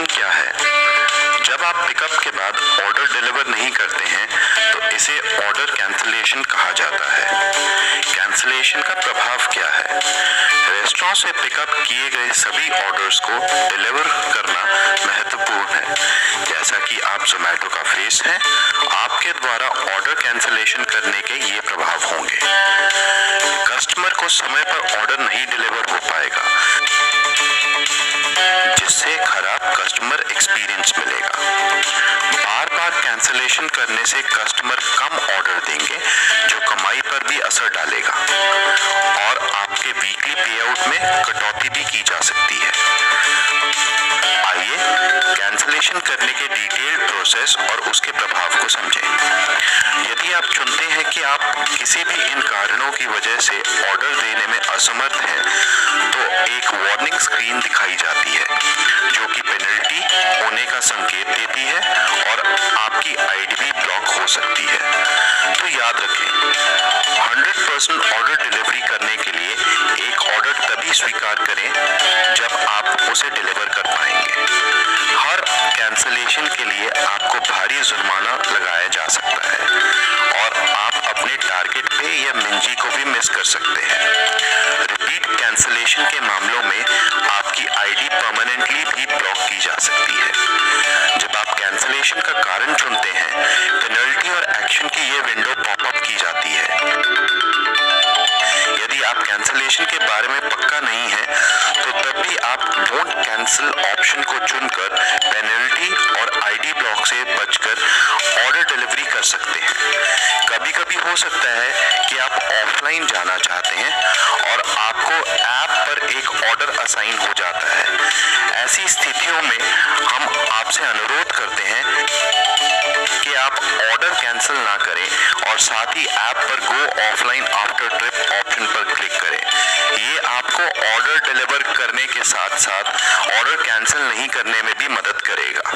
क्या है? जब आप पिकअप के बाद ऑर्डर डिलीवर नहीं करते हैं तो इसे ऑर्डर कैंसलेशन कहा जाता है। कैंसलेशन का प्रभाव क्या है? रेस्टोरेंट से पिकअप किए गए सभी ऑर्डर्स को डिलीवर करना महत्वपूर्ण है। जैसा कि आप जोमेटो का फेस हैं, आपके द्वारा ऑर्डर कैंसलेशन करने के ये प्रभाव होंगे। कस्टमर को समय पर ऑर्डर नहीं डिलीवर हो पाएगा, जिससे खराब कस्टमर एक्सपीरियंस मिलेगा। बार बार कैंसलेशन करने से कस्टमर कम ऑर्डर देंगे, जो कमाई पर भी असर डालेगा और आपके वीकली पेआउट में कटौती भी की जा सकती है। आइए कैंसलेशन करने के डिटेल्ड प्रोसेस और उसके प्रभाव को समझें। यदि आप चुनते हैं कि आप किसी भी इन कारणों की वजह से ऑर्डर देने में असमर्थ हैं, तो एक वार्निंग स्क्रीन दिखाई जाती है, जो कि पेनल्टी होने का संकेत देती है और आपकी आईडी भी ब्लॉक हो सकती है। तो याद रखें, 100% ऑर्डर डिलीवरी करने के लिए एक ऑर्डर तभी स्वीकार करें जब आप उसे डिलीवर कर पाएंगे। हर कैंसलेशन के लिए आपको भारी जुर्माना लगाया जा सकता है और आप अपने टारगेट पे या मिंजी को भी मिस कर सकते हैं। रिपीट कैंसलेशन के मामलों में आपकी आईडी परमानेंटली भी ब्लॉक की जा सकती है। जब आप कैंसलेशन का कारण चुनते हैं, पेनल्टी और एक्शन की ये विंडो पॉपअप की जाती है। यदि आप कैंसलेशन के बारे में पक्का नहीं है, तो तब भी आप डोंट कैंसिल ऑप्शन को चुनकर पेनल्टी और आईडी ब्लॉक से बचकर ऑर्डर डिलीवरी कर सकते हैं। कभी कभी हो सकता है कि आप ऑफलाइन जाना चाहते हैं और आपको ऐप पर एक ऑर्डर असाइन हो जाता है। ऐसी स्थितियों में हम आपसे अनुरोध करते हैं कि आप ऑर्डर कैंसिल ना करें और साथ ही ऐप पर गो ऑफलाइन आफ्टर ट्रिप ऑप्शन पर क्लिक करें। ये आपको ऑर्डर डिलीवर करने के साथ साथ ऑर्डर कैंसिल नहीं करने में भी मदद करेगा।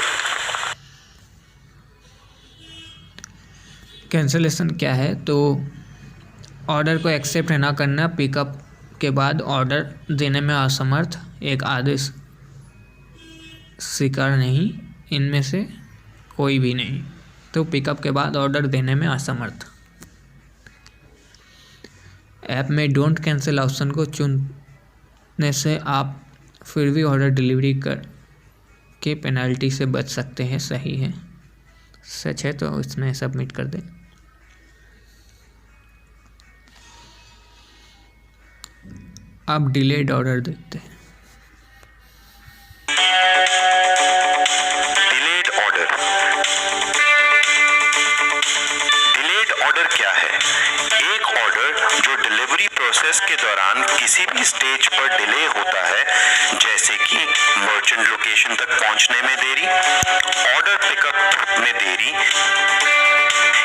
कैंसिलेशन क्या है? तो ऑर्डर को एक्सेप्ट ना करना, पिकअप के बाद ऑर्डर देने में असमर्थ, एक आदेश स्वीकार नहीं, इनमें से कोई भी नहीं। तो पिकअप के बाद ऑर्डर देने में असमर्थ। ऐप में डोंट कैंसिल ऑप्शन को चुनने से आप फिर भी ऑर्डर डिलीवरी कर के पेनल्टी से बच सकते हैं। सही है, सच है तो इसमें सबमिट कर दें। अब डिलेड ऑर्डर देखते हैं। डिलेड ऑर्डर क्या है? एक ऑर्डर जो डिलीवरी प्रोसेस के दौरान किसी भी स्टेज पर डिले होता है, जैसे कि मर्चेंट लोकेशन तक पहुंचने में देरी, ऑर्डर पिकअप में देरी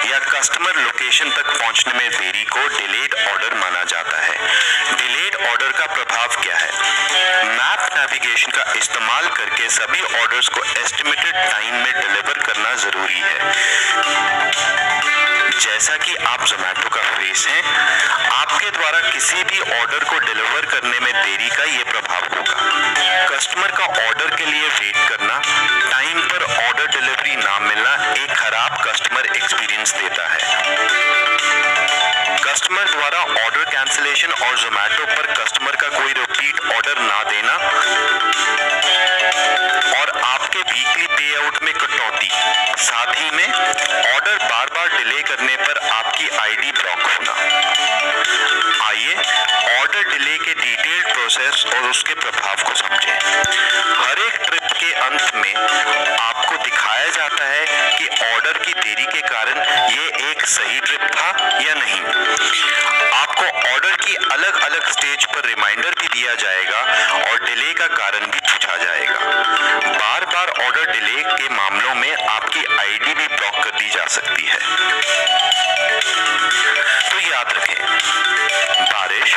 या कस्टमर लोकेशन तक पहुंचने में देरी को डिलेड ऑर्डर माना जाता है। डिलेड ऑर्डर का प्रभाव क्या है? मैप नेविगेशन का इस्तेमाल करके सभी ऑर्डर्स को एस्टिमेटेड टाइम में डिलीवर करना जरूरी है। जैसा कि आप जोमेटो का फेस हैं, आपके द्वारा किसी भी ऑर्डर को डिलीवर करने में देरी का ये प्रभाव होगा। कस्टमर का ऑर्डर के लिए वेट करना, टाइम पर ऑर्डर डिलीवरी ना मिलना एक खराब कस्टमर एक्सपीरियंस देता है। कस्टमर द्वारा ऑर्डर कैंसिलेशन और जोमेटो पर कस्टमर का कोई रिपीट ऑर्डर ना देना और आपके वीकली पेआउट में कटौती, साथ ही में ऑर्डर बार बार डिले करने पर आपकी आईडी ब्लॉक होना। आइए ऑर्डर डिले के डिटेल्ड प्रोसेस और उसके प्रभाव को समझें। हर एक ट्रिप के अंत में आपको दिखाया जाता है कि ऑर्डर की देरी के कारण ये एक सही ट्रिप था या नहीं। आपको ऑर्डर की अलग अलग स्टेज पर रिमाइंडर भी दिया जाएगा और डिले का कारण भी पूछा जाएगा। बार बार ऑर्डर डिले के मामलों में आपकी आईडी भी ब्लॉक कर दी जा सकती है। तो याद रखें, बारिश,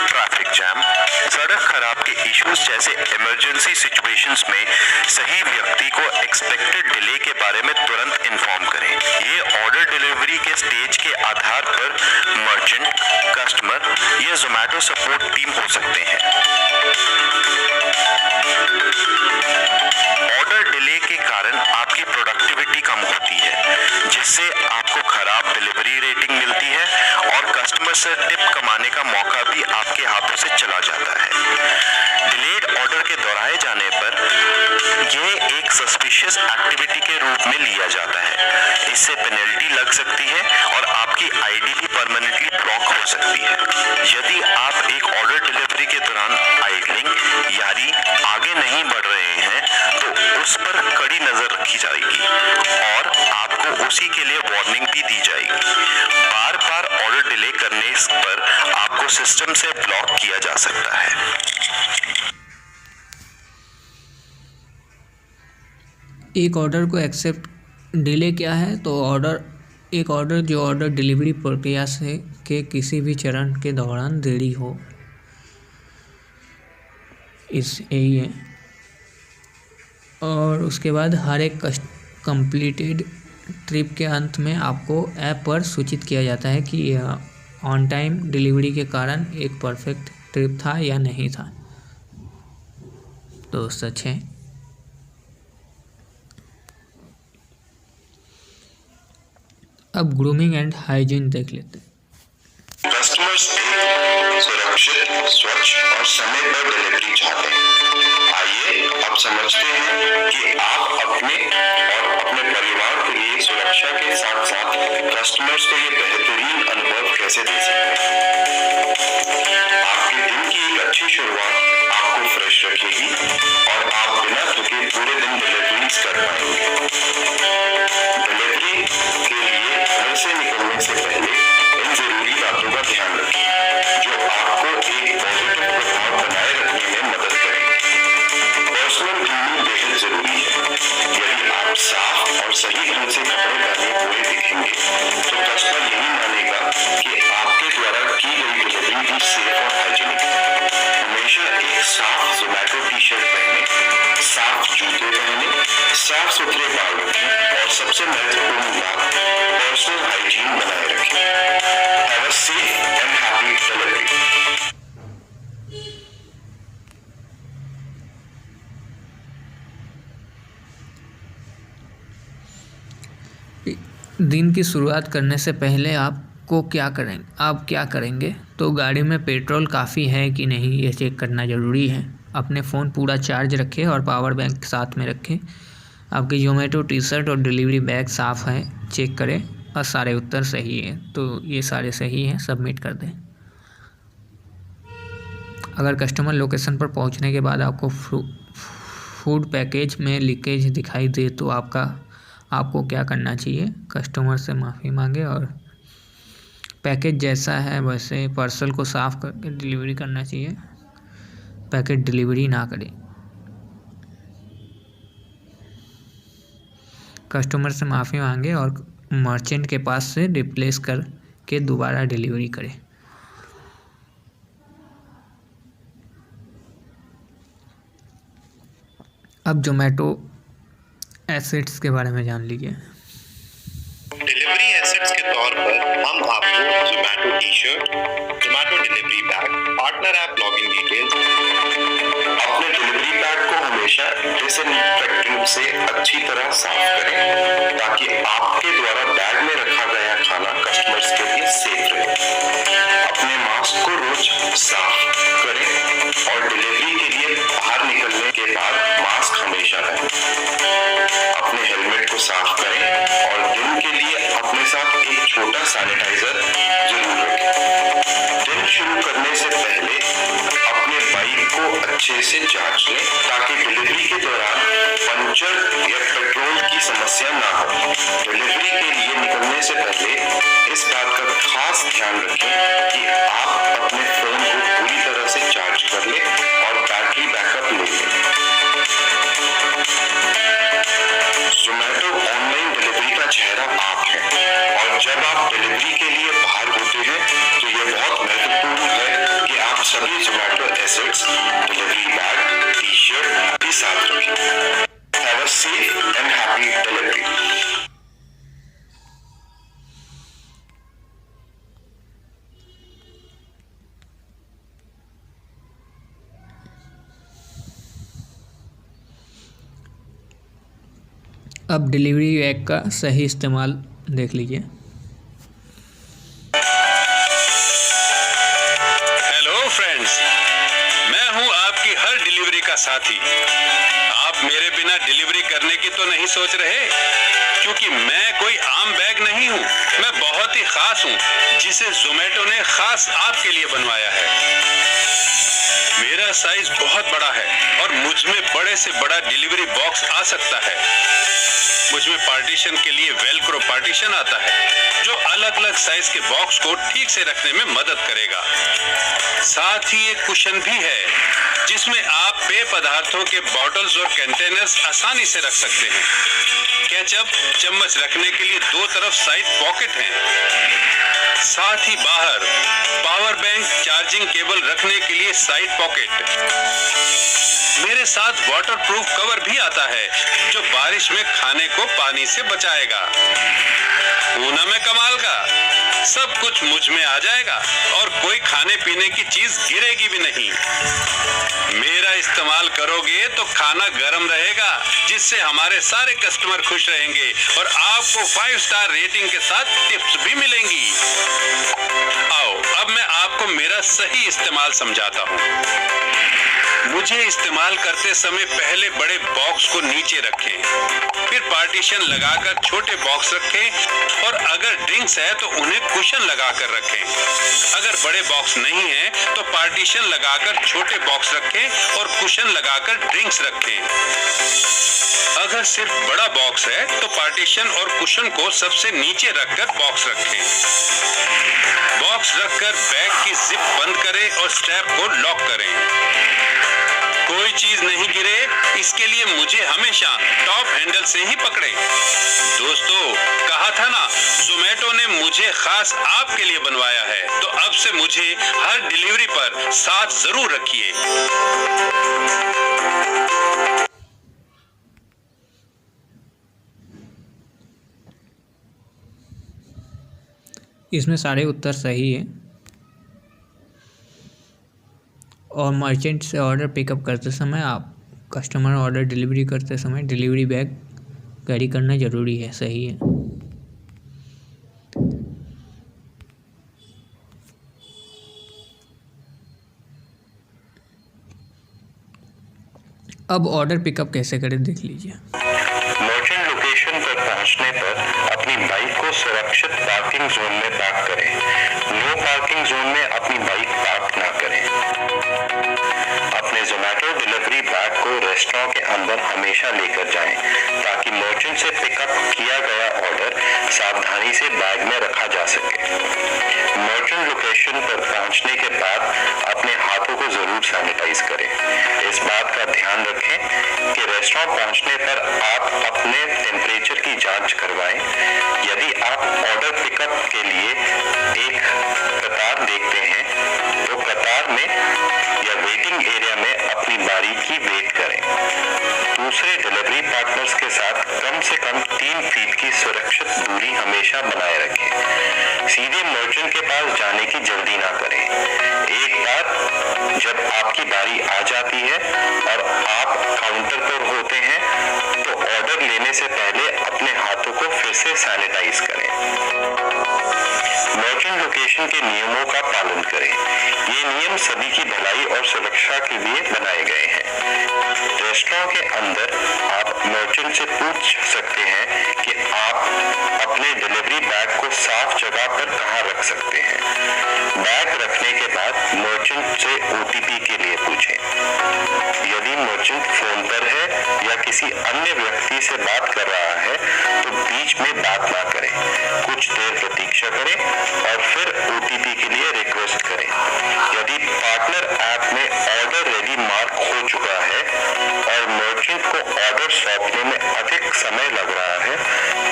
ट्रैफिक जैम, सड़क खराब के इश्यूज जैसे इमरजेंसी सिचुएशंस में सही व्यक्ति को एक्सपेक्टेड डिले के बारे में तुरंत इन्फॉर्म करें। ये ऑर्डर डिलीवरी के स्टेज के आधार पर मर्चेंट, कस्टमर या जोमेटो सपोर्ट टीम हो सकते हैं। ऑर्डर डिले के कारण आपकी प्रोडक्टिविटी कम होती है, जिससे आपको खराब डिलीवरी रेटिंग मिलती है और कस्टमर से टिप कमाने का मौका भी आपके हाथों से चला जाता है। डिलेड ऑर्डर के दोहराए जाने पर यह एक सस्पिशियस एक्टिविटी के रूप में लिया जाता है। इससे पेनल्टी लग सकती है और आपकी आईडी भी परमानेंटली ब्लॉक हो सकती है। यदि आप एक ऑर्डर डिलीवरी के दौरान आइडलिंग यानी आगे नहीं बढ़ रहे हैं तो उस पर कड़ी नजर रखी जाएगी और आपको उसी के लिए वार्निंग भी दी जाएगी। बार बार ऑर्डर डिले करने पर आपको सिस्टम से ब्लॉक किया जा सकता है। एक ऑर्डर को एक्सेप्ट डिले क्या है तो एक ऑर्डर जो ऑर्डर डिलीवरी प्रक्रिया से के किसी भी चरण के दौरान देरी हो, यही है। और उसके बाद हर एक कंप्लीटेड ट्रिप के अंत में आपको ऐप पर सूचित किया जाता है कि यह ऑन टाइम डिलीवरी के कारण एक परफेक्ट ट्रिप था या नहीं था। तो सच है। अब ग्रूमिंग एंड हाइजीन देख लेते हैं। कस्टमर्स एक सुरक्षित, स्वच्छ और समय पर डिलीवरी चाहते हैं। आइए अब समझते हैं कि आप अपने और अपने परिवार के लिए सुरक्षा के साथ साथ कस्टमर्स को ये बेहतरीन अनुभव कैसे दे सकते हैं। आपके दिन की एक अच्छी शुरुआत आपको फ्रेश रखेगी और आप बिना थके पूरे दिन डिलीवरीज कर पाएंगे। डिलीवरी के लिए घर से निकलने से पहले इन जरूरी बातों का ध्यान रखें जो आपको एक पॉजिटिव प्रभाव बनाए रखने में मदद करेंगे। पर्सनल ग्रूमिंग बेहद जरूरी है। यदि आप साफ और सही ढंग से कपड़े पहने हुए दिखेंगे तो कस्टमर यही मानेगा कि आपके द्वारा की गई डिलीवरी भी सेफ और हाइजीनिक है। हमेशा एक साफ जोमेटो टी शर्ट पहने, साफ जूते पहने, साफ सुथरे बाल रखें और सबसे महत्वपूर्ण बात पर्सनल हाइजीन बनाए रखें। Have a safe and happy delivery. दिन की शुरुआत करने से पहले आप क्या करेंगे तो गाड़ी में पेट्रोल काफ़ी है कि नहीं ये चेक करना ज़रूरी है। अपने फ़ोन पूरा चार्ज रखें और पावर बैंक साथ में रखें। आपकी जोमेटो टी शर्ट और डिलीवरी बैग साफ़ है, चेक करें और सारे उत्तर सही है तो ये सारे सही हैं, सबमिट कर दें। अगर कस्टमर लोकेशन पर पहुंचने के बाद आपको फूड पैकेज में लीकेज दिखाई दे तो आपको क्या करना चाहिए, कस्टमर से माफ़ी मांगे और पैकेज जैसा है वैसे पार्सल को साफ़ करके डिलीवरी करना चाहिए। पैकेट डिलीवरी ना करें। कस्टमर से माफ़ी मांगे और मर्चेंट के पास से रिप्लेस करके दोबारा डिलीवरी करें। अब जोमेटो एसेट्स के बारे में जान लीजिए। डिलीवरी एसेट्स के तौर पर हम आपको Zomato T shirt, Zomato delivery bag, partner app login details. अपने डिलीवरी बैग को हमेशा डिसइंफेक्टेंट से अच्छी तरह साफ करें ताकि आपके द्वारा बैग में रखा गया खाना कस्टमर्स के लिए सेफ रहे। अपने मास्क को रोज साफ करें और डिलीवरी के लिए बाहर निकलने के बाद मास्क हमेशा पहनें। अपने हेलमेट को साफ करें और दिन के लिए अपने साथ एक छोटा सैनिटाइजर जरूर रखें। दिन शुरू करने से पहले अपने बाइक को अच्छे से जांच लें ताकि डिलीवरी के दौरान पंचर या पेट्रोल की समस्या ना हो। डिलीवरी के लिए निकलने से पहले इस बात का खास ध्यान रखें कि आप अपने फोन को पूरी तरह से चार्ज कर लें और बैटरी बैकअप ले लें। जोमेटो ऑनलाइन डिलीवरी का चेहरा आप हैं और जब आप डिलीवरी के लिए बाहर होते हैं तो यह बहुत महत्वपूर्ण है कि आप सभी Zomato assets, delivery bag, T shirt के साथ रखें। Have a safe and happy delivery. अब डिलीवरी बैग का सही इस्तेमाल देख लीजिए। हेलो फ्रेंड्स, मैं हूं आपकी हर डिलीवरी का साथी। आप मेरे बिना डिलीवरी करने की तो नहीं सोच रहे, क्योंकि मैं कोई आम बैग नहीं हूं। मैं बहुत ही खास हूं, जिसे जोमेटो ने खास आपके लिए बनवाया है। मेरा साइज बहुत बड़ा है और मुझ में बड़े से बड़ा डिलीवरी बॉक्स आ सकता है। मुझ में पार्टीशन के लिए वेलक्रो पार्टीशन आता है, जो अलग अलग साइज के बॉक्स को ठीक से रखने में मदद करेगा। साथ ही एक कुशन भी है, जिसमें आप पेय पदार्थों के बॉटल्स और कंटेनर्स आसानी से रख सकते हैं। केचप, चम्मच रखने के लिए दो तरफ साइड पॉकेट हैं। साथ ही बाहर पावर बैंक, चार्जिंग केबल रखने के लिए साइड पॉकेट। मेरे साथ वाटरप्रूफ कवर भी आता है, जो बारिश में खाने को पानी से बचाएगा। ऊना में कमाल का सब कुछ मुझ में आ जाएगा और कोई खाने पीने की चीज गिरेगी भी नहीं। मेरा इस्तेमाल करोगे तो खाना गर्म रहेगा, जिससे हमारे सारे कस्टमर खुश रहेंगे और आपको 5 स्टार रेटिंग के साथ टिप्स भी मिलेंगी। आओ अब मैं आपको मेरा सही इस्तेमाल समझाता हूँ। मुझे इस्तेमाल करते समय पहले बड़े बॉक्स को नीचे रखें, फिर पार्टीशन लगाकर छोटे बॉक्स रखें और अगर ड्रिंक्स है तो उन्हें कुशन लगाकर रखें। अगर बड़े बॉक्स नहीं है तो पार्टीशन लगाकर छोटे बॉक्स रखें और कुशन लगाकर ड्रिंक्स रखें। अगर सिर्फ बड़ा बॉक्स है तो पार्टीशन और कुशन को सबसे नीचे रखकर बॉक्स रखें। बॉक्स रखकर बैग की जिप बंद करें और स्ट्रैप को लॉक करें। कोई चीज नहीं गिरे, इसके लिए मुझे हमेशा टॉप हैंडल से ही पकड़े। दोस्तों, कहा था ना, जोमेटो ने मुझे खास आपके लिए बनवाया है, तो अब से मुझे हर डिलीवरी पर साथ जरूर रखिए। इसमें सारे उत्तर सही है। और मर्चेंट से ऑर्डर पिकअप करते समय आप कस्टमर ऑर्डर डिलीवरी करते समय डिलीवरी बैग कैरी करना ज़रूरी है। सही है। अब ऑर्डर पिकअप कैसे करें देख लीजिए। मर्चेंट लोकेशन पर पहुंचने पर अपनी बाइक को सुरक्षित पार्किंग जोन में पार्क करें। नो पार्किंग जोन में अपनी बाइक पार्क ना करें। अपने जोमेटो डिलीवरी बैग को रेस्टोरेंट के अंदर हमेशा लेकर जाएं, ताकि मर्चेंट से पिकअप किया गया ऑर्डर सावधानी से बैग में रखा जा सके। मर्चेंट लोकेशन पर पहुंचने के बाद अपने हाथों को जरूर सैनिटाइज करें। इस बात का ध्यान रखें कि रेस्टोरेंट पहुंचने पर आप अपने टेम्परेचर की जांच करवाएं। यदि आप ऑर्डर पिकअप के लिए एक कतार देखते हैं तो कतार में या वेटिंग एरिया में अपनी बारी की वेट करें। दूसरे डिलीवरी पार्टनर्स के साथ कम से कम 3 फीट की सुरक्षित दूरी हमेशा बनाए रखें। सीधे मर्चेंट के पास जाने की जल्दी ना करें। एक बार जब आपकी बारी आ जाती है और आप काउंटर पर होते हैं तो ऑर्डर लेने से पहले अपने हाथों को फिर से सैनिटाइज करें। मर्चेंट लोकेशन के नियमों का पालन करें। ये नियम सभी की भलाई और सुरक्षा के लिए बनाए गए हैं। रेस्टोरेंट के अंदर आप मर्चेंट से पूछ सकते हैं कि आप अपने डिलीवरी बैग को साफ जगह पर कहां रख सकते हैं। बैग रखने के बाद मर्चेंट से OTP के लिए पूछें। यदि मर्चेंट फोन पर है या किसी अन्य व्यक्ति से बात कर रहा है तो बीच में बात ना करें। कुछ देर प्रतीक्षा करें और फिर OTP के लिए रिक्वेस्ट करें। यदि पार्टनर ऐप में ऑर्डर रेडी मार्क हो चुका है और मर्चेंट को ऑर्डर सौंपने में अधिक समय लग रहा है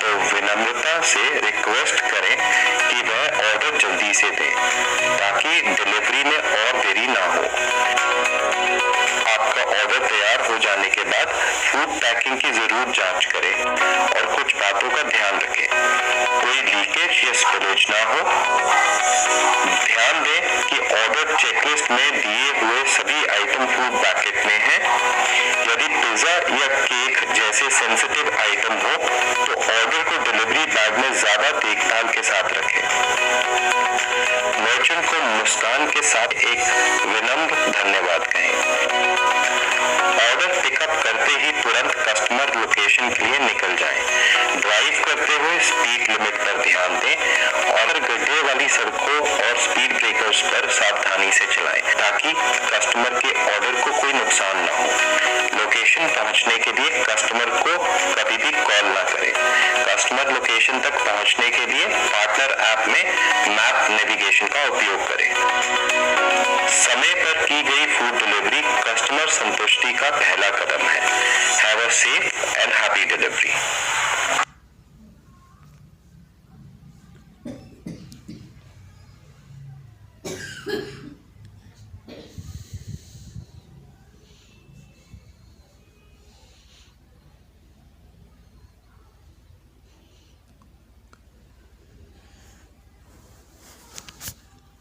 तो विनम्रता से रिक्वेस्ट करें कि वह ऑर्डर जल्दी से दें, ताकि डिलीवरी में और देरी ना हो। आपका ऑर्डर तैयार हो जाने के बाद फूड पैकिंग की जरूर जांच करें और कुछ बातों का ध्यान रखें। कोई लीकेज या स्पिलेज ना हो। ध्यान दें कि ऑर्डर चेकलिस्ट में दिए हुए सभी आइटम फूड पैकेट में हैं। यदि पिज्जा या केक जैसे सेंसिटिव आइटम हो मुस्कान के साथ एक विनम्र धन्यवाद कहें। ऑर्डर पिकअप करते ही तुरंत कस्टमर लोकेशन के लिए निकल जाएं। ड्राइव करते हुए स्पीड लिमिट पर ध्यान दें और गड्ढे वाली सड़कों और स्पीड ब्रेकर्स पर सावधानी से चलाएं ताकि कस्टमर के ऑर्डर को कोई नुकसान न हो। लोकेशन पहुंचने के लिए कस्टमर को कभी भी कॉल ना करें। कस्टमर लोकेशन तक पहुंचने के लिए पार्टनर ऐप में मैप नेविगेशन का उपयोग करें। समय पर की गई फूड डिलीवरी कस्टमर संतुष्टि का पहला कदम है। Have a safe and happy delivery.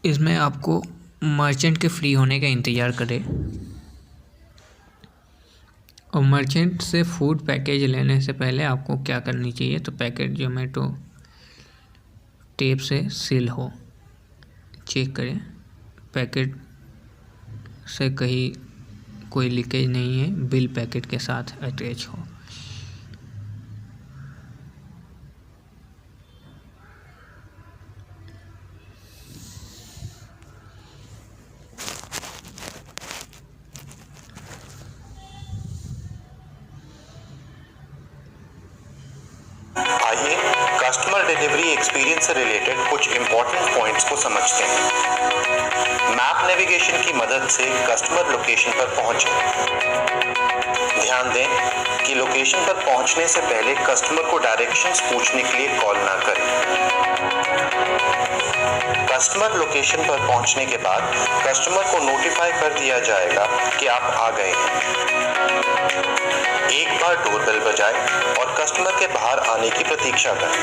इसमें आपको मर्चेंट के फ्री होने का इंतज़ार करें और मर्चेंट से फूड पैकेज लेने से पहले आपको क्या करनी चाहिए, तो पैकेट जोमेटो टेप से सील हो, चेक करें पैकेट से कहीं कोई लीकेज नहीं है, बिल पैकेट के साथ अटैच हो। आइए कस्टमर डिलीवरी एक्सपीरियंस से रिलेटेड कुछ इंपॉर्टेंट पॉइंट्स को समझते हैं। मैप नेविगेशन की मदद से कस्टमर लोकेशन पर पहुंचे। ध्यान दें कि लोकेशन पर पहुंचने से पहले कस्टमर को डायरेक्शंस पूछने के लिए कॉल ना करें। कस्टमर लोकेशन पर पहुंचने के बाद कस्टमर को नोटिफाई कर दिया जाएगा कि आप आ गए हैं। एक बार डोरबेल बजाए और कस्टमर के बाहर आने की प्रतीक्षा करें।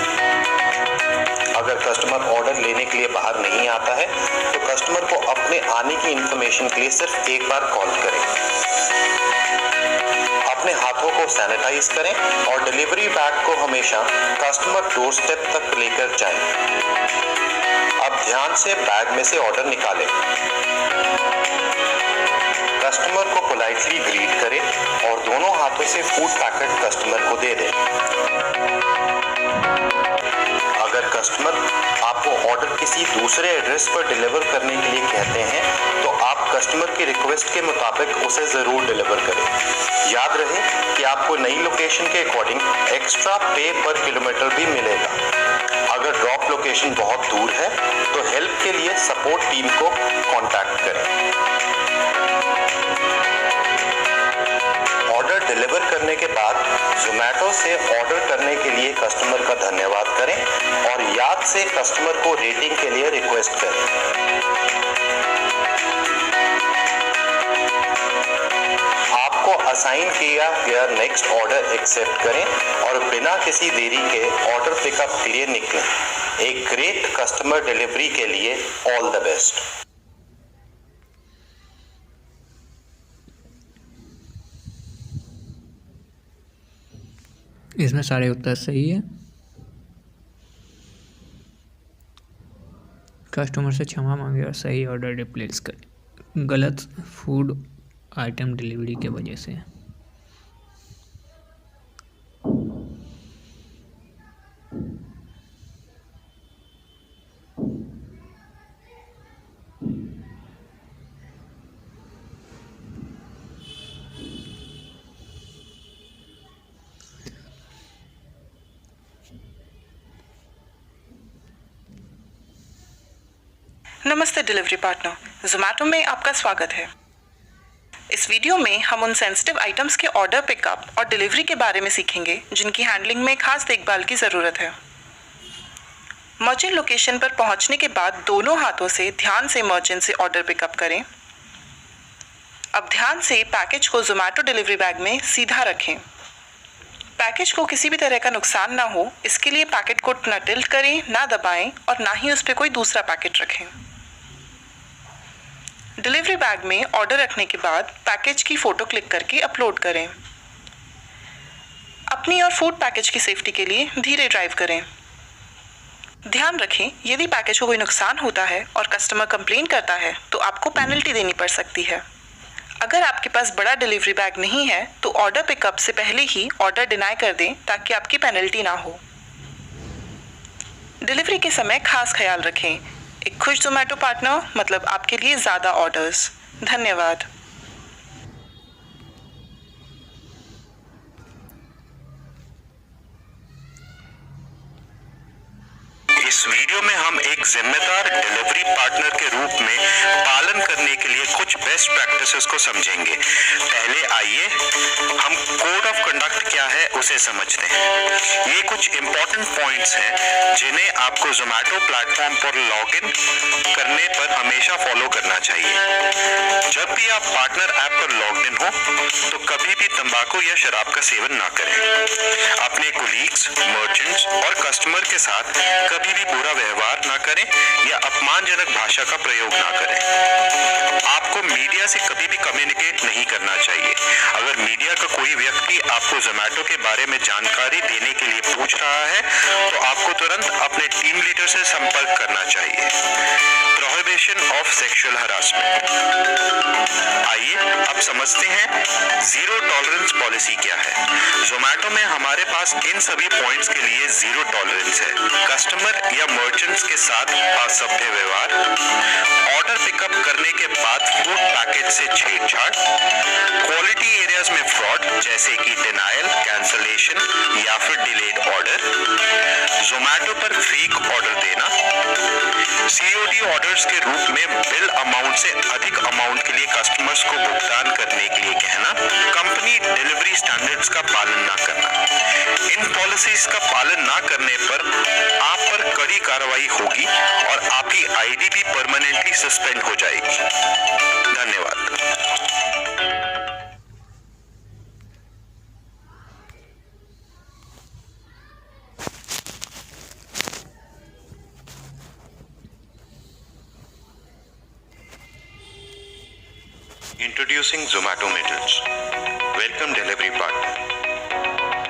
अगर कस्टमर ऑर्डर लेने के लिए बाहर नहीं आता है तो कस्टमर को अपने आने की इंफॉर्मेशन के लिए सिर्फ एक बार कॉल करें। अपने हाथों को सैनिटाइज करें और डिलीवरी बैग को हमेशा कस्टमर डोर स्टेप तक लेकर जाएं। अब ध्यान से बैग में से ऑर्डर निकालें। कस्टमर को पोलाइटली ग्रीट करें और दोनों हाथों से फूड पैकेट कस्टमर को दे दें। अगर कस्टमर आपको ऑर्डर किसी दूसरे एड्रेस पर डिलीवर करने के लिए कहते हैं तो आप कस्टमर की रिक्वेस्ट के मुताबिक उसे जरूर डिलीवर करें। याद रहे कि आपको नई लोकेशन के अकॉर्डिंग एक्स्ट्रा पे पर किलोमीटर भी मिलेगा। अगर ड्रॉप लोकेशन बहुत दूर है तो हेल्प के लिए सपोर्ट टीम को कांटेक्ट करें। ऑर्डर डिलीवर करने के बाद जोमेटो से ऑर्डर करने के लिए कस्टमर का धन्यवाद करें और याद से कस्टमर को रेटिंग के लिए रिक्वेस्ट करें। आपको असाइन किया गया नेक्स्ट ऑर्डर एक्सेप्ट करें और बिना किसी देरी के ऑर्डर पिकअप के लिए निकलें। एक ग्रेट कस्टमर डिलीवरी के लिए ऑल द बेस्ट। इसमें सारे उत्तर सही है। कस्टमर से क्षमा मांगे और सही ऑर्डर रिप्लेस करें, गलत फूड आइटम डिलीवरी के वजह से। नमस्ते डिलीवरी पार्टनर, जोमेटो में आपका स्वागत है। इस वीडियो में हम उन सेंसिटिव आइटम्स के ऑर्डर पिकअप और डिलीवरी के बारे में सीखेंगे जिनकी हैंडलिंग में खास देखभाल की ज़रूरत है। मर्चेंट लोकेशन पर पहुंचने के बाद दोनों हाथों से ध्यान से मर्चेंट से ऑर्डर पिकअप करें। अब ध्यान से पैकेज को जोमेटो डिलीवरी बैग में सीधा रखें। पैकेज को किसी भी तरह का नुकसान ना हो, इसके लिए पैकेट को ना टिल्ट करें, ना दबाएं और ना ही उस पर कोई दूसरा पैकेट रखें। डिलीवरी बैग में ऑर्डर रखने के बाद पैकेज की फ़ोटो क्लिक करके अपलोड करें। अपनी और फूड पैकेज की सेफ्टी के लिए धीरे ड्राइव करें। ध्यान रखें, यदि पैकेज को कोई नुकसान होता है और कस्टमर कंप्लेन करता है तो आपको पेनल्टी देनी पड़ सकती है। अगर आपके पास बड़ा डिलीवरी बैग नहीं है तो ऑर्डर पिकअप से पहले ही ऑर्डर डिनाई कर दें ताकि आपकी पेनल्टी ना हो। डिलीवरी के समय खास ख्याल रखें। एक खुश ज़ोमैटो पार्टनर मतलब आपके लिए ज़्यादा ऑर्डर्स। धन्यवाद। इस वीडियो में हम एक जिम्मेदार डिलीवरी पार्टनर के रूप में पालन करने के लिए कुछ बेस्ट प्रैक्टिसेस को समझेंगे। पहले आइए हम कोड ऑफ कंडक्ट क्या है उसे समझते हैं। ये कुछ इंपॉर्टेंट पॉइंट्स हैं जिन्हें आपको ज़ोमैटो प्लेटफॉर्म पर लॉगिन करने पर हमेशा फॉलो करना चाहिए। जब भी आप पार्टनर ऐप पर लॉग इन हो तो कभी भी तंबाकू या शराब का सेवन ना करें। अपने कोलीग्स, मर्चेंट्स और कस्टमर के साथ कभी भी बुरा व्यवहार ना करें या अपमानजनक भाषा का प्रयोग ना करें। आपको मीडिया से कभी भी कम्युनिकेट नहीं करना चाहिए। अगर मीडिया का कोई व्यक्ति आपको ज़ोमैटो के बारे में जानकारी देने के लिए पूछ रहा है तो आपको तुरंत अपने टीम लीडर से संपर्क करना चाहिए। Prohibition of sexual harassment. आइए अब समझते हैं जीरो टॉलरेंस पॉलिसी क्या है। ज़ोमैटो में हमारे पास इन सभी पॉइंट्स के लिए जीरो टॉलरेंस है। कस्टमर या मर्चेंट्स के साथ असभ्य व्यवहार, ऑर्डर पिकअप करने के बाद फूड पैकेज से छेड़छाड़, क्वालिटी एरियाज में फ्रॉड जैसे कि डिनायल, कैंसलेशन या फिर डिलेड ऑर्डर, ज़ोमैटो पर फेक ऑर्डर देना, COD ऑर्डर्स के रूप में बिल अमाउंट से अधिक अमाउंट के लिए कस्टमर्स को भुगतान करने के लिए कहना, कंपनी डिलीवरी स्टैंडर्ड्स का पालन ना करना। इन पॉलिसीज का पालन ना करने पर आप पर कड़ी कार्रवाई होगी और आपकी ID भी परमानेंटली सस्पेंड हो जाएगी। धन्यवाद। Introducing Zomato Medals. Welcome delivery partner.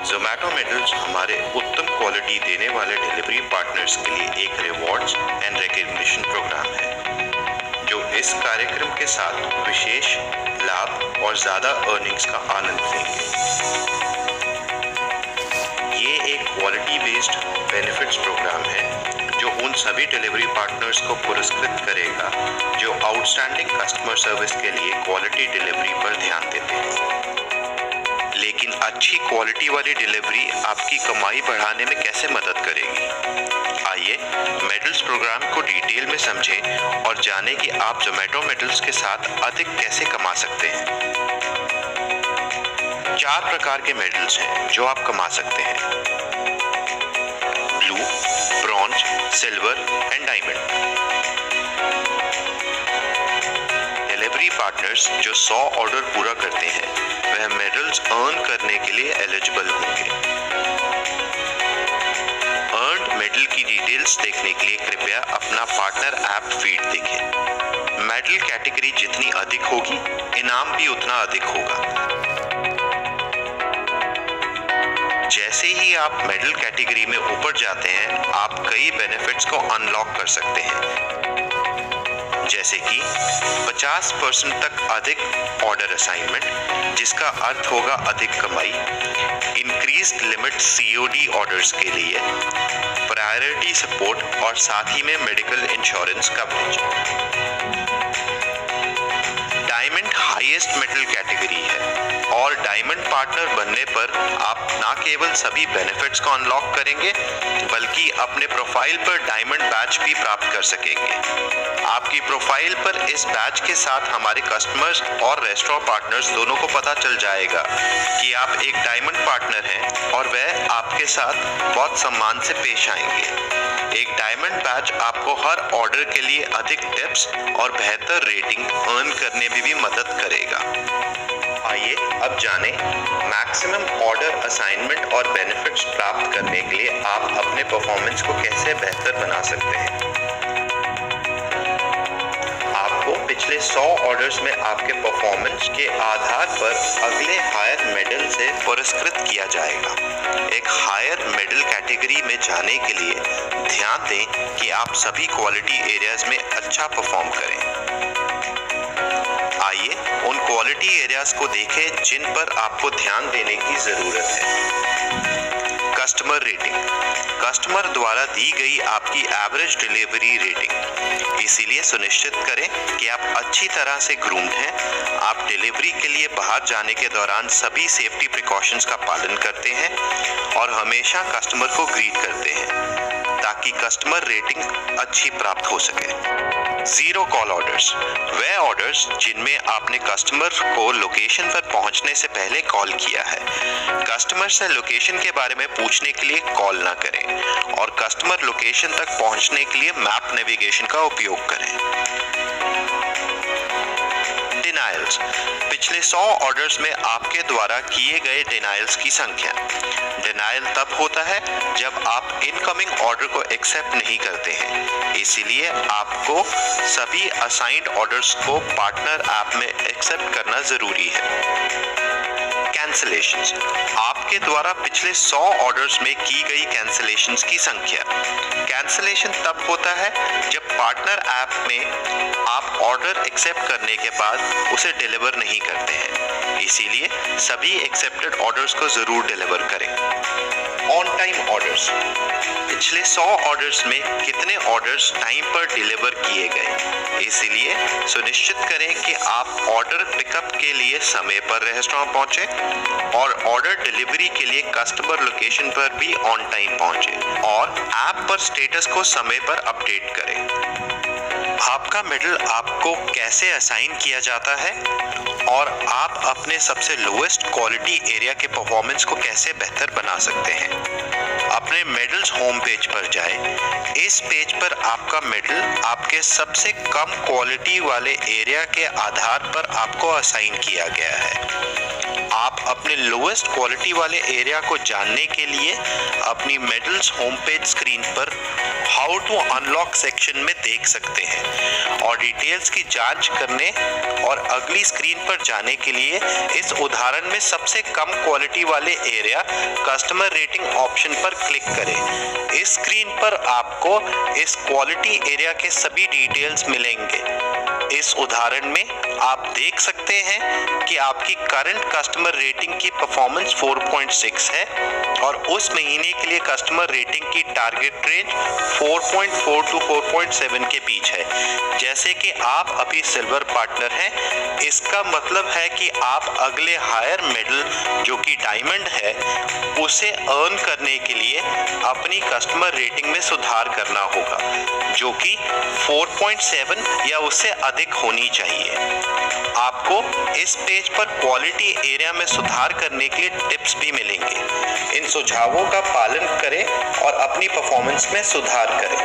Zomato Medals हमारे उत्तम क्वालिटी देने वाले डिलीवरी पार्टनर्स के लिए एक रिवॉर्ड्स एंड रिकॉग्निशन प्रोग्राम है जो इस कार्यक्रम के साथ विशेष लाभ और ज़्यादा अर्निंग्स का आनंद लेंगे। ये एक क्वालिटी बेस्ड बेनिफिट्स प्रोग्राम है जो उन सभी डिलीवरी पार्टनर्स को पुरस्कृत करेगा जो आउटस्टैंडिंग कस्टमर सर्विस के लिए क्वालिटी डिलीवरी पर ध्यान देते हैं। लेकिन अच्छी क्वालिटी वाली डिलीवरी आपकी कमाई बढ़ाने में कैसे मदद करेगी? आइए मेडल्स प्रोग्राम को डिटेल में समझें और जानें कि आप ज़ोमैटो मेडल्स के साथ अधिक कैसे कमा सकते हैं। 4 प्रकार के मेडल्स हैं जो आप कमा सकते हैं: blue, bronze, silver and diamond. Delivery partners जो 100 ऑर्डर पूरा करते हैं वह मेडल्स अर्न करने के लिए एलिजिबल होंगे। अर्न्ड मेडल की डिटेल्स देखने के लिए कृपया अपना पार्टनर ऐप फीड देखें। मेडल कैटेगरी जितनी अधिक होगी, इनाम भी उतना अधिक होगा। जैसे ही आप मेडल कैटेगरी में ऊपर जाते हैं, आप कई बेनिफिट्स को अनलॉक कर सकते हैं, जैसे कि 50% तक अधिक ऑर्डर असाइनमेंट जिसका अर्थ होगा अधिक कमाई, इंक्रीज्ड लिमिट COD ऑर्डर्स के लिए, प्रायोरिटी सपोर्ट और साथ ही में medical insurance coverage. Diamond highest medal category है और डायमंड पार्टनर बनने पर आप न केवल सभी बेनिफिट्स को अनलॉक करेंगे बल्कि अपने प्रोफाइल पर डायमंड बैच भी प्राप्त कर सकेंगे। आपकी प्रोफाइल पर इस बैच के साथ हमारे कस्टमर्स और रेस्टोरेंट पार्टनर्स दोनों को पता चल जाएगा कि आप एक डायमंड पार्टनर हैं और वह आपके साथ बहुत सम्मान से पेश आएंगे। एक डायमंड बैच आपको हर ऑर्डर के लिए अधिक टिप्स और बेहतर रेटिंग अर्न करने में भी मदद करेगा। आइए अब जानें मैक्सिमम ऑर्डर असाइनमेंट और बेनिफिट्स प्राप्त करने के लिए आप अपने परफॉर्मेंस को कैसे बेहतर बना सकते हैं। आपको पिछले 100 ऑर्डर्स में आपके परफॉर्मेंस के आधार पर अगले हायर मेडल से पुरस्कृत किया जाएगा। एक हायर मेडल कैटेगरी में जाने के लिए ध्यान दें कि आप सभी क्वालिटी एरियाज में अच्छा परफॉर्म करें। आइए उन क्वालिटी एरियाज को देखें जिन पर आपको ध्यान देने की जरूरत है। कस्टमर रेटिंग, कस्टमर द्वारा दी गई आपकी एवरेज डिलीवरी रेटिंग। इसीलिए सुनिश्चित करें कि आप अच्छी तरह से ग्रूम्ड हैं, आप डिलीवरी के लिए बाहर जाने के दौरान सभी सेफ्टी प्रिकॉशंस का पालन करते हैं और हमेशा कस्टमर को ग्रीट करते हैं ताकि कस्टमर रेटिंग अच्छी प्राप्त हो सके। जीरो कॉल ऑर्डर्स, वे ऑर्डर्स जिनमें आपने कस्टमर को लोकेशन पर पहुंचने से पहले कॉल किया है। कस्टमर से लोकेशन के बारे में पूछने के लिए कॉल ना करें और कस्टमर लोकेशन तक पहुंचने के लिए मैप नेविगेशन का उपयोग करें। डिनायल्स, पिछले 100 ऑर्डर्स में आपके द्वारा किए गए डिनायल्स की संख्या। डिनायल तब होता है जब आप इनकमिंग ऑर्डर को एक्सेप्ट नहीं करते हैं, इसीलिए आपको सभी असाइंड ऑर्डर्स को पार्टनर ऐप में एक्सेप्ट करना जरूरी है। कैंसलेशंस, आपके द्वारा पिछले 100 ऑर्डर्स में की गई कैंसलेशंस की संख्या। कैंसलेशन तब होता है जब पार्टनर ऐप में आप ऑर्डर एक्सेप्ट करने के बाद उसे डिलीवर नहीं करते हैं, इसीलिए सभी एक्सेप्टेड ऑर्डर्स को जरूर डिलीवर करें। ऑन टाइम ऑर्डर्स, पिछले 100 ऑर्डर्स में कितने ऑर्डर्स टाइम पर डिलीवर किए गए, इसीलिए सुनिश्चित करें कि आप ऑर्डर पिकअप के लिए समय पर रेस्टोरेंट पहुंचे और ऑर्डर डिलीवरी के लिए कस्टमर लोकेशन पर भी ऑन टाइम पहुंचे और ऐप पर स्टेटस को समय पर अपडेट करें। आपका मेडल आपको कैसे असाइन किया जाता है और आप अपने सबसे लोएस्ट क्वालिटी एरिया के परफॉर्मेंस को कैसे बेहतर बना सकते हैं। अपने मेडल्स होम पेज पर जाएं। इस पेज पर आपका मेडल आपके सबसे कम क्वालिटी वाले एरिया के आधार पर आपको असाइन किया गया है। आप अपने लोएस्ट क्वालिटी वाले एरिया को जानने के लिए अपनी मेडल्स होम पेज स्क्रीन पर हाउ टू अनलॉक सेक्शन में देख सकते हैं और डिटेल्स की जांच करने और अगली स्क्रीन पर जाने के लिए इस उदाहरण में सबसे कम क्वालिटी वाले एरिया कस्टमर रेटिंग ऑप्शन पर क्लिक करें। इस स्क्रीन पर आपको इस क्वालिटी एरिया के सभी डिटेल्स मिलेंगे। इस उदाहरण में आप देख सकते हैं कि आपकी करंट कस्टमर रेटिंग की परफॉर्मेंस 4.6 है और उस महीने के लिए कस्टमर रेटिंग की टारगेट रेंज 4.4 टू 4.7 के बीच है। जैसे कि आप अभी सिल्वर पार्टनर हैं, इसका मतलब है कि आप अगले हायर मेडल जो कि डायमंड है उसे अर्न करने के लिए अपनी कस्टमर रेटिंग में सुधार करना होगा जो कि 4.7 या उससे अधिक होनी चाहिए। आपको इस पेज पर क्वालिटी एरिया में सुधार करने के लिए टिप्स भी मिलेंगे। इन सुझावों का पालन करें और अपनी परफॉर्मेंस में सुधार करें।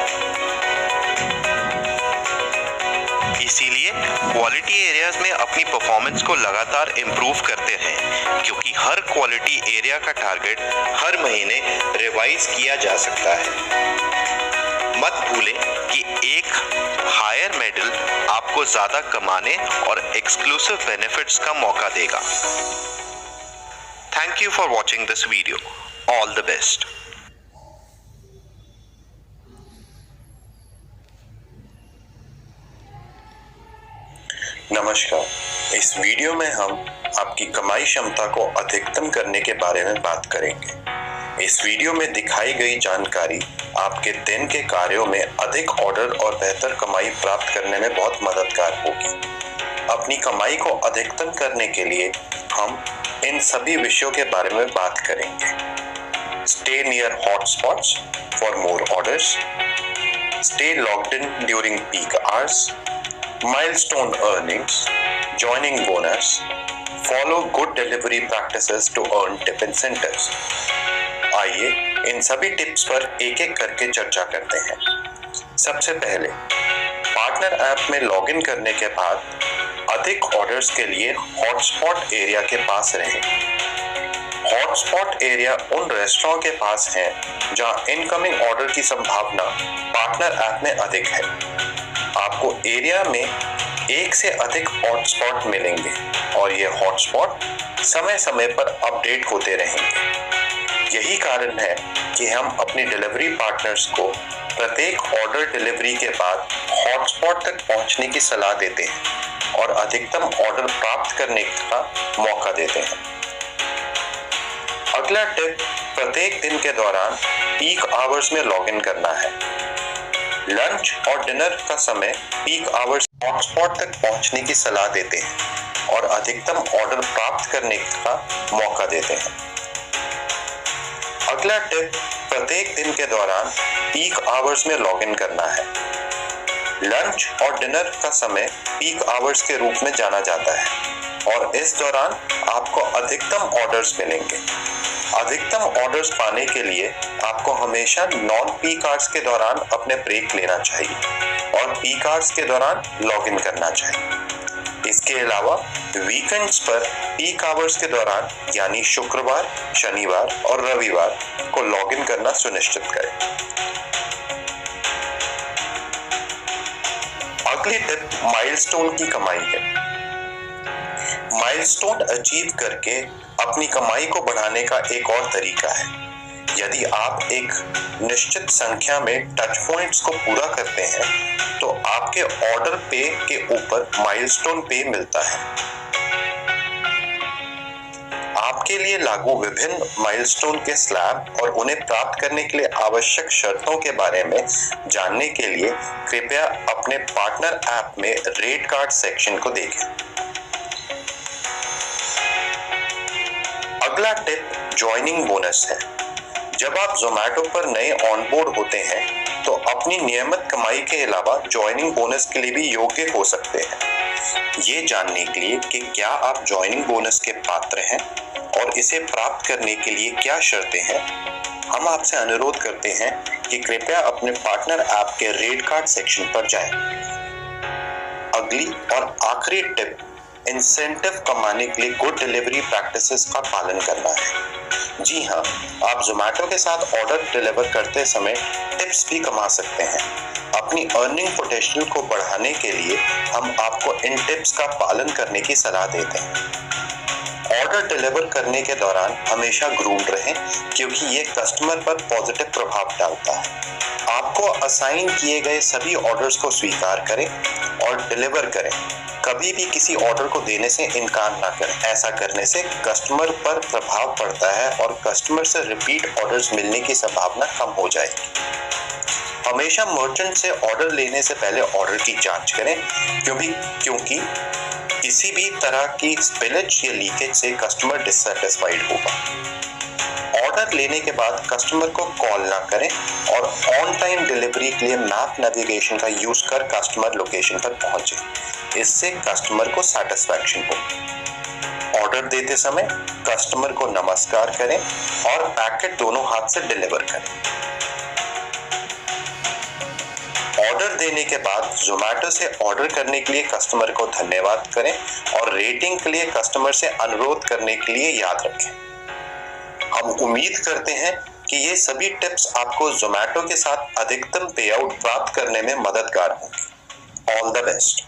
इसीलिए क्वालिटी एरियाज में अपनी परफॉर्मेंस को लगातार इम्प्रूव करते रहें क्योंकि हर क्वालिटी एरिया का टारगेट हर महीने रिवाइज किया जा सकता है। मत भूलें कि एक हायर मेडल आपको ज्यादा कमाने और एक्सक्लूसिव बेनिफिट्स का मौका देगा। Thank you for watching this video. All the best. नमस्कार, इस वीडियो में हम आपकी कमाई क्षमता को अधिकतम करने के बारे में बात करेंगे। इस वीडियो में दिखाई गई जानकारी आपके दिन के कार्यों में अधिक ऑर्डर और बेहतर कमाई प्राप्त करने में बहुत मददगार होगी। अपनी कमाई को अधिकतम करने के लिए हम इन सभी विषयों के बारे में बात करेंगे। Stay near hotspots for more orders, stay logged in during peak hours, milestone earnings, joining bonus, follow good delivery practices to earn tip incentives। आइए इन सभी टिप्स पर एक एक करके चर्चा करते हैं। सबसे पहले पार्टनर ऐप में लॉगिन करने के बाद अधिक ऑर्डर्स के लिए हॉटस्पॉट एरिया के पास रहें। हॉटस्पॉट एरिया उन रेस्टोरेंट के पास है जहां इनकमिंग ऑर्डर की संभावना पार्टनर ऐप में अधिक है। आपको एरिया में एक से अधिक हॉटस्पॉट मिलेंगे और ये हॉटस्पॉट समय समय पर अपडेट होते रहेंगे। यही कारण है कि हम अपने डिलीवरी पार्टनर्स को प्रत्येक ऑर्डर डिलीवरी के बाद हॉटस्पॉट तक पहुंचने की सलाह देते हैं और अधिकतम ऑर्डर प्राप्त करने का मौका देते हैं। अगला टिप प्रत्येक दिन के दौरान पीक आवर्स में लॉगिन करना है। लंच और डिनर का समय पीक आवर्स हॉटस्पॉट तक पहुंचने की सलाह देते हैं और अधिकतम ऑर्डर प्राप्त करने का मौका देते हैं। अगला टिप प्रत्येक दिन के दौरान पीक आवर्स में लॉगिन करना है। लंच और डिनर का समय पीक आवर्स के रूप में जाना जाता है और इस दौरान आपको अधिकतम ऑर्डर्स मिलेंगे। अधिकतम ऑर्डर्स पाने के लिए आपको हमेशा नॉन पीक आवर्स के दौरान अपने ब्रेक लेना चाहिए और पीक आवर्स के दौरान लॉगिन करना चाहिए। इसके अलावा वीकेंड्स पर पीक आवर्स के दौरान यानी शुक्रवार, शनिवार और रविवार को लॉगिन करना सुनिश्चित करें। अगली टिप माइलस्टोन की कमाई है। माइलस्टोन अचीव करके अपनी कमाई को बढ़ाने का एक और तरीका है। यदि आप एक निश्चित संख्या में टच पॉइंट्स को पूरा करते हैं तो आपके ऑर्डर पे के ऊपर माइलस्टोन पे मिलता है। आपके लिए लागू विभिन्न माइलस्टोन के स्लैब और उन्हें प्राप्त करने के लिए आवश्यक शर्तों के बारे में जानने के लिए कृपया अपने पार्टनर ऐप में रेट कार्ड सेक्शन को देखें। अगला टिप ज्वाइनिंग बोनस है। जब आप जोमैटो पर नए ऑनबोर्ड होते हैं तो अपनी नियमित कमाई के अलावा ज्वाइनिंग बोनस के लिए भी योग्य हो सकते हैं। ये जानने के लिए कि क्या आप ज्वाइनिंग बोनस के पात्र हैं और इसे प्राप्त करने के लिए क्या शर्तें हैं, हम आपसे अनुरोध करते हैं कि कृपया अपने पार्टनर ऐप के रेट कार्ड सेक्शन पर जाएं। अगली और आखिरी टिप इंसेंटिव कमाने के लिए गुड डिलीवरी प्रैक्टिसेस का पालन करना है। जी हाँ, आप जोमैटो के साथ ऑर्डर डिलीवर करते समय टिप्स भी कमा सकते हैं। अपनी अर्निंग पोटेंशियल को बढ़ाने के लिए हम आपको इन टिप्स का पालन करने की सलाह देते हैं। ऑर्डर डिलीवर करने के दौरान हमेशा ग्रूम्ड रहें क्योंकि ये कस्टमर पर पॉजिटिव प्रभाव डालता है। आपको असाइन किए गए सभी ऑर्डर्स को स्वीकार करें और डिलीवर करें। कभी भी किसी ऑर्डर को देने से इनकार ना करें। ऐसा करने से कस्टमर पर प्रभाव पड़ता है और कस्टमर से रिपीट ऑर्डर्स मिलने की संभावना कम हो जाएगी। हमेशा मर्चेंट से ऑर्डर लेने से पहले ऑर्डर की जांच करें क्योंकि किसी भी तरह की स्पिलेज या लीकेज से कस्टमर डिससैटिस्फाइड होगा। ऑर्डर लेने के बाद कस्टमर को कॉल ना करें और ऑन टाइम डिलीवरी के लिए मैप नेविगेशन का यूज कर कस्टमर लोकेशन पर पहुंचे। इससे कस्टमर को सेटिस्फैक्शन हो। ऑर्डर देते समय कस्टमर को नमस्कार करें और पैकेट दोनों हाथ से डिलीवर करें। ऑर्डर देने के बाद जोमैटो से ऑर्डर करने के लिए कस्टमर को धन्यवाद करें और रेटिंग के लिए कस्टमर से अनुरोध करने के लिए याद रखें। हम उम्मीद करते हैं कि ये सभी टिप्स आपको जोमैटो के साथ अधिकतम पे आउट प्राप्त करने में मददगार होंगी। All the best.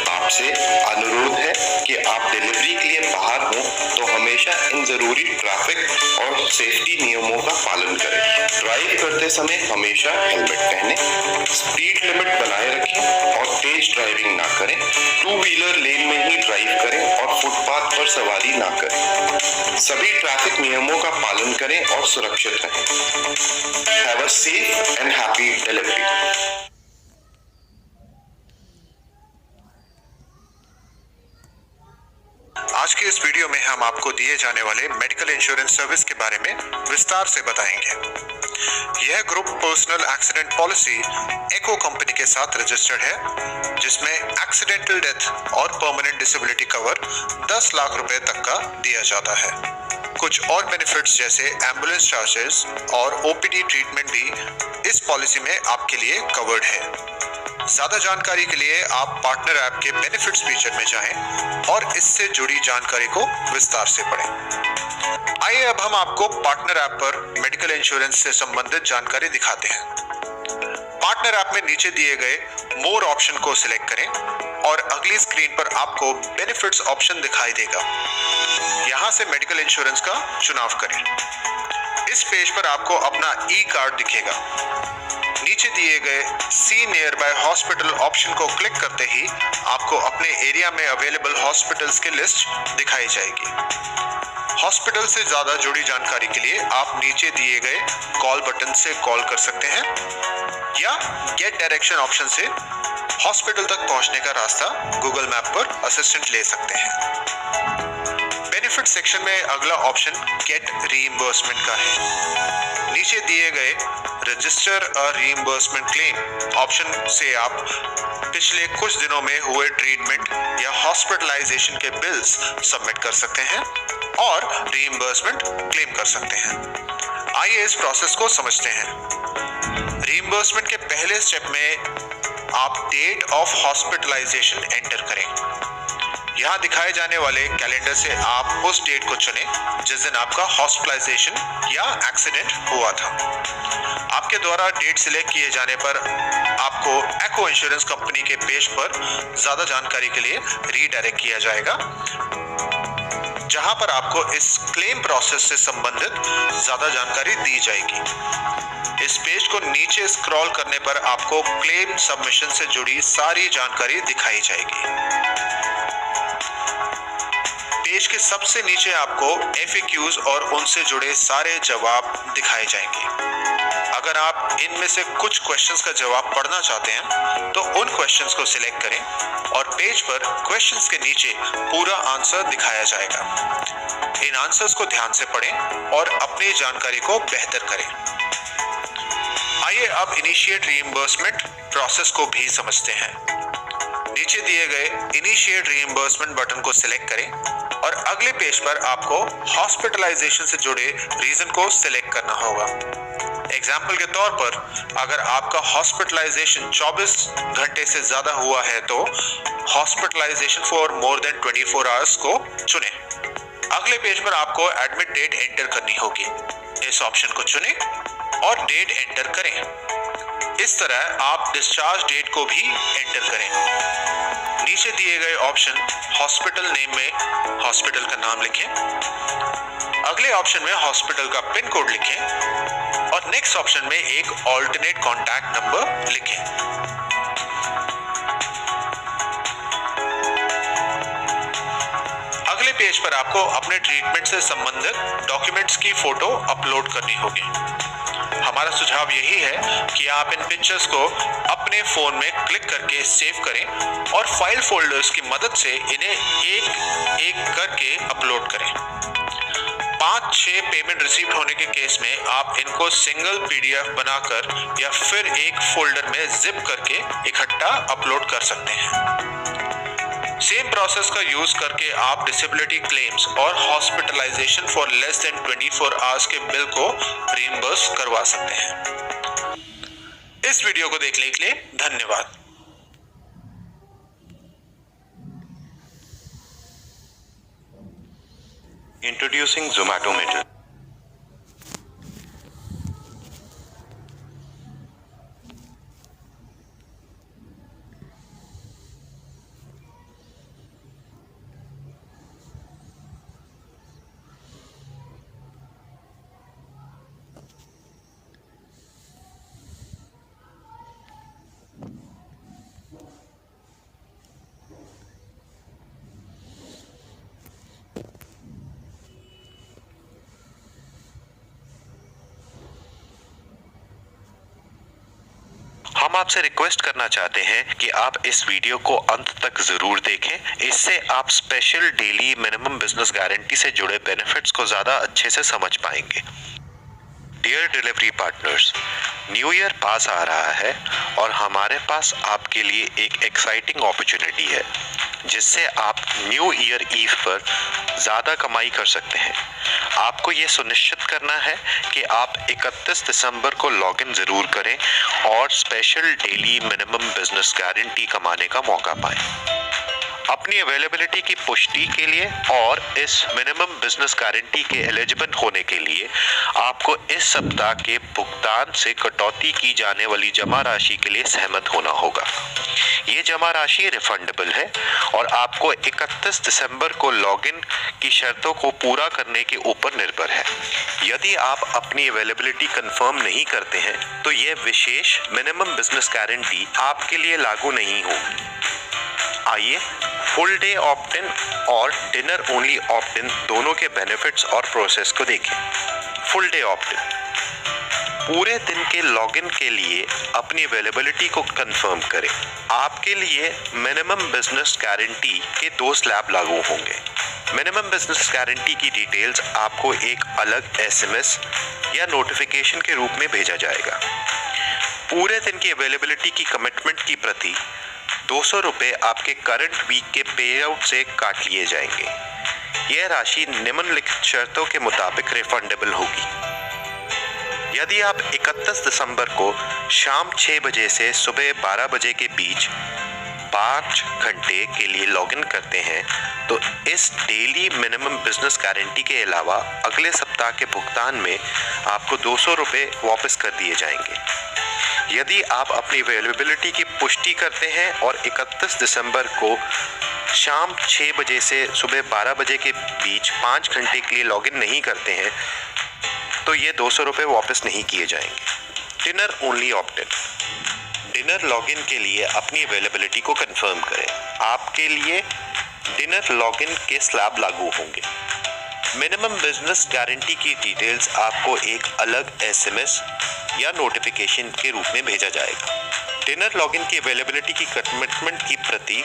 आपसे अनुरोध है कि आप डिलीवरी के लिए बाहर हों तो हमेशा इन जरूरी ट्रैफिक और सेफ्टी नियमों का पालन करें। ड्राइव करते समय हमेशा हेलमेट पहनें, स्पीड लिमिट बनाए रखें और तेज ड्राइविंग ना करें। टू व्हीलर लेन में ही ड्राइव करें और फुटपाथ पर सवारी ना करें। सभी ट्रैफिक नियमों का पालन करें और सुरक्षित रहें। Have a safe and happy delivery. आज के इस वीडियो में हम आपको दिए जाने वाले मेडिकल इंश्योरेंस सर्विस के बारे में विस्तार से बताएंगे। यह ग्रुप पर्सनल एक्सीडेंट पॉलिसी एको कंपनी के साथ रजिस्टर्ड है, जिसमें एक्सीडेंटल डेथ और परमानेंट डिसेबिलिटी कवर 10 लाख रुपए तक का दिया जाता है। कुछ और बेनिफिट्स जैसे एम्बुलेंस चार्जेस और ओपीडी ट्रीटमेंट भी इस पॉलिसी में आपके लिए कवर्ड है। ज्यादा जानकारी के लिए आप पार्टनर ऐप के बेनिफिट्स फीचर में जाएं और इससे जुड़ी जानकारी को विस्तार से पढ़ें। आइए अब हम आपको पार्टनर ऐप पर मेडिकल इंश्योरेंस से संबंधित जानकारी दिखाते हैं। पार्टनर ऐप में नीचे दिए गए मोर ऑप्शन को सिलेक्ट करें और अगली स्क्रीन पर आपको बेनिफिट्स ऑप्शन दिखाई देगा। यहां से मेडिकल इंश्योरेंस का चुनाव करें। इस पेज पर आपको अपना ई कार्ड दिखेगा। नीचे दिए गए सी नियर बाय हॉस्पिटल ऑप्शन को क्लिक करते ही आपको अपने एरिया में अवेलेबल हॉस्पिटल्स की लिस्ट दिखाई जाएगी। हॉस्पिटल से ज्यादा जुड़ी जानकारी के लिए आप नीचे दिए गए कॉल बटन से कॉल कर सकते हैं या गेट डायरेक्शन ऑप्शन से हॉस्पिटल तक पहुंचने का रास्ता गूगल मैप पर असिस्टेंट ले सकते हैं। बेनिफिट सेक्शन में अगला ऑप्शन गेट रीइंबर्समेंट का है। नीचे दिए गए रजिस्टर अ रीइंबर्समेंट क्लेम ऑप्शन से आप पिछले कुछ दिनों में हुए ट्रीटमेंट या हॉस्पिटलाइजेशन के बिल्स सबमिट कर सकते हैं और रीइंबर्समेंट क्लेम कर सकते हैं। आइए इस प्रोसेस को समझते हैं। रीइंबर्समेंट के पहले स्टेप में आप डेट ऑफ हॉस्पिटलाइजेशन एंटर करें। यहाँ दिखाए जाने वाले कैलेंडर से आप उस डेट को चुनें जिस दिन आपका हॉस्पिटलाइजेशन या एक्सीडेंट हुआ था। आपके द्वारा डेट सिलेक्ट किए जाने पर आपको एको इंश्योरेंस कंपनी के पेज पर ज्यादा जानकारी के लिए रीडायरेक्ट किया जाएगा, जहां पर आपको इस क्लेम प्रोसेस से संबंधित ज्यादा जानकारी दी जाएगी। इस पेज को नीचे स्क्रॉल करने पर आपको क्लेम सबमिशन से जुड़ी सारी जानकारी दिखाई जाएगी। पेज के सबसे नीचे आपको FAQs और उनसे जुड़े सारे जवाब दिखाए जाएंगे। अगर आप इनमें से कुछ क्वेश्चंस का जवाब पढ़ना चाहते हैं तो उन क्वेश्चंस को सिलेक्ट करें और पेज पर क्वेश्चंस के नीचे पूरा आंसर दिखाया जाएगा। इन आंसर्स को ध्यान से पढ़ें और अपनी जानकारी को बेहतर करें। आइए अब इनिशिएट रीइंबर्समेंट प्रोसेस को भी समझते हैं। नीचे दिए गए इनिशिएट रीइंबर्समेंट बटन को सिलेक्ट करें और अगले पेज पर आपको हॉस्पिटलाइजेशन से जुड़े रीजन को सिलेक्ट करना होगा। एग्जाम्पल के तौर पर अगर आपका हॉस्पिटलाइजेशन 24 घंटे से ज्यादा हुआ है तो hospitalization for more than 24 hours को चुनें। अगले पेज पर आपको एडमिट डेट एंटर करनी होगी। इस ऑप्शन को चुनें और डेट एंटर करें। इस तरह आप डिस्चार्ज डेट को भी एंटर करें। नीचे दिए गए ऑप्शन हॉस्पिटल नेम में हॉस्पिटल का नाम लिखें। अगले ऑप्शन में हॉस्पिटल का पिन कोड लिखें और नेक्स्ट ऑप्शन में एक ऑल्टरनेट कॉन्टैक्ट नंबर लिखें। अगले पेज पर आपको अपने ट्रीटमेंट से संबंधित डॉक्यूमेंट्स की फोटो अपलोड करनी होगी। हमारा सुझाव यही है कि आप इन पिक्चर्स को अपने फोन में क्लिक करके सेव करें और फाइल फोल्डर्स की मदद से इन्हें एक एक करके अपलोड करें। 5-6 पेमेंट रिसीव होने के केस में आप इनको सिंगल PDF बनाकर या फिर एक फोल्डर में जिप करके इकट्ठा अपलोड कर सकते हैं। सेम प्रोसेस का यूज करके आप डिसेबिलिटी क्लेम्स और hospitalization for less than 24 hours के बिल को रीइंबर्स करवा सकते हैं। इस वीडियो को देखने के लिए धन्यवाद। Introducing Zomato Metal. हम आपसे रिक्वेस्ट करना चाहते हैं कि आप इस वीडियो को अंत तक जरूर देखें। इससे आप special daily minimum business guarantee से जुड़े बेनिफिट्स को ज्यादा अच्छे से समझ पाएंगे। Dear delivery partners, new year पास आ रहा है और हमारे पास आपके लिए एक एक्साइटिंग अपॉर्चुनिटी है जिससे आप न्यू ईयर ईव पर ज़्यादा कमाई कर सकते हैं। आपको ये सुनिश्चित करना है कि आप 31 दिसंबर को लॉगिन ज़रूर करें और special daily minimum business guarantee कमाने का मौका पाएं। अपनी अवेलेबिलिटी की पुष्टि के लिए और इस मिनिमम बिजनेस गारंटी के एलिजिबल होने के लिए आपको इस सप्ताह के भुगतान से कटौती की जाने वाली जमा राशि के लिए सहमत होना होगा। ये जमा राशि रिफंडेबल है और आपको 31 दिसंबर को लॉगिन की शर्तों को पूरा करने के ऊपर निर्भर है। यदि आप अपनी अवेलेबिलिटी कंफर्म नहीं करते हैं तो यह विशेष मिनिमम बिजनेस गारंटी आपके लिए लागू नहीं होगी। आइए फुल डे ऑप्ट इन और डिनर ओनली ऑप्ट इन दोनों के बेनिफिट्स और प्रोसेस को देखें। फुल डे ऑप्ट इन, पूरे दिन के लॉगिन के लिए अपनी अवेलेबिलिटी को कंफर्म करें। आपके लिए मिनिमम बिजनेस गारंटी के 2 स्लैब लागू होंगे। मिनिमम बिजनेस गारंटी की डिटेल्स आपको एक अलग एसएमएस या नोटिफिकेशन के रूप में भेजा जाएगा। पूरे दिन की अवेलेबिलिटी की कमिटमेंट की प्रति 200 रुपये आपके करंट वीक के पे आउट से काट लिए जाएंगे। यह राशि निम्नलिखित शर्तों के मुताबिक रिफंडेबल होगी। यदि आप 31 दिसंबर को शाम 6 बजे से सुबह 12 बजे के बीच 5 घंटे के लिए लॉगिन करते हैं तो इस डेली मिनिमम बिजनेस गारंटी के अलावा अगले सप्ताह के भुगतान में आपको 200 रुपये वापस कर दिए जाएंगे। यदि आप अपनी अवेलेबिलिटी की पुष्टि करते हैं और 31 दिसंबर को शाम 6 बजे से सुबह 12 बजे के बीच 5 घंटे के लिए लॉगिन नहीं करते हैं तो ये 200 रुपये वापस नहीं किए जाएंगे। डिनर ओनली ऑप्ट इन, डिनर लॉगिन के लिए अपनी अवेलेबिलिटी को कंफर्म करें। आपके लिए डिनर लॉगिन के स्लैब लागू होंगे। मिनिमम बिजनेस गारंटी की डिटेल्स आपको एक अलग एसएमएस या नोटिफिकेशन के रूप में भेजा जाएगा। डिनर लॉगिन की अवेलेबिलिटी की कमिटमेंट की प्रति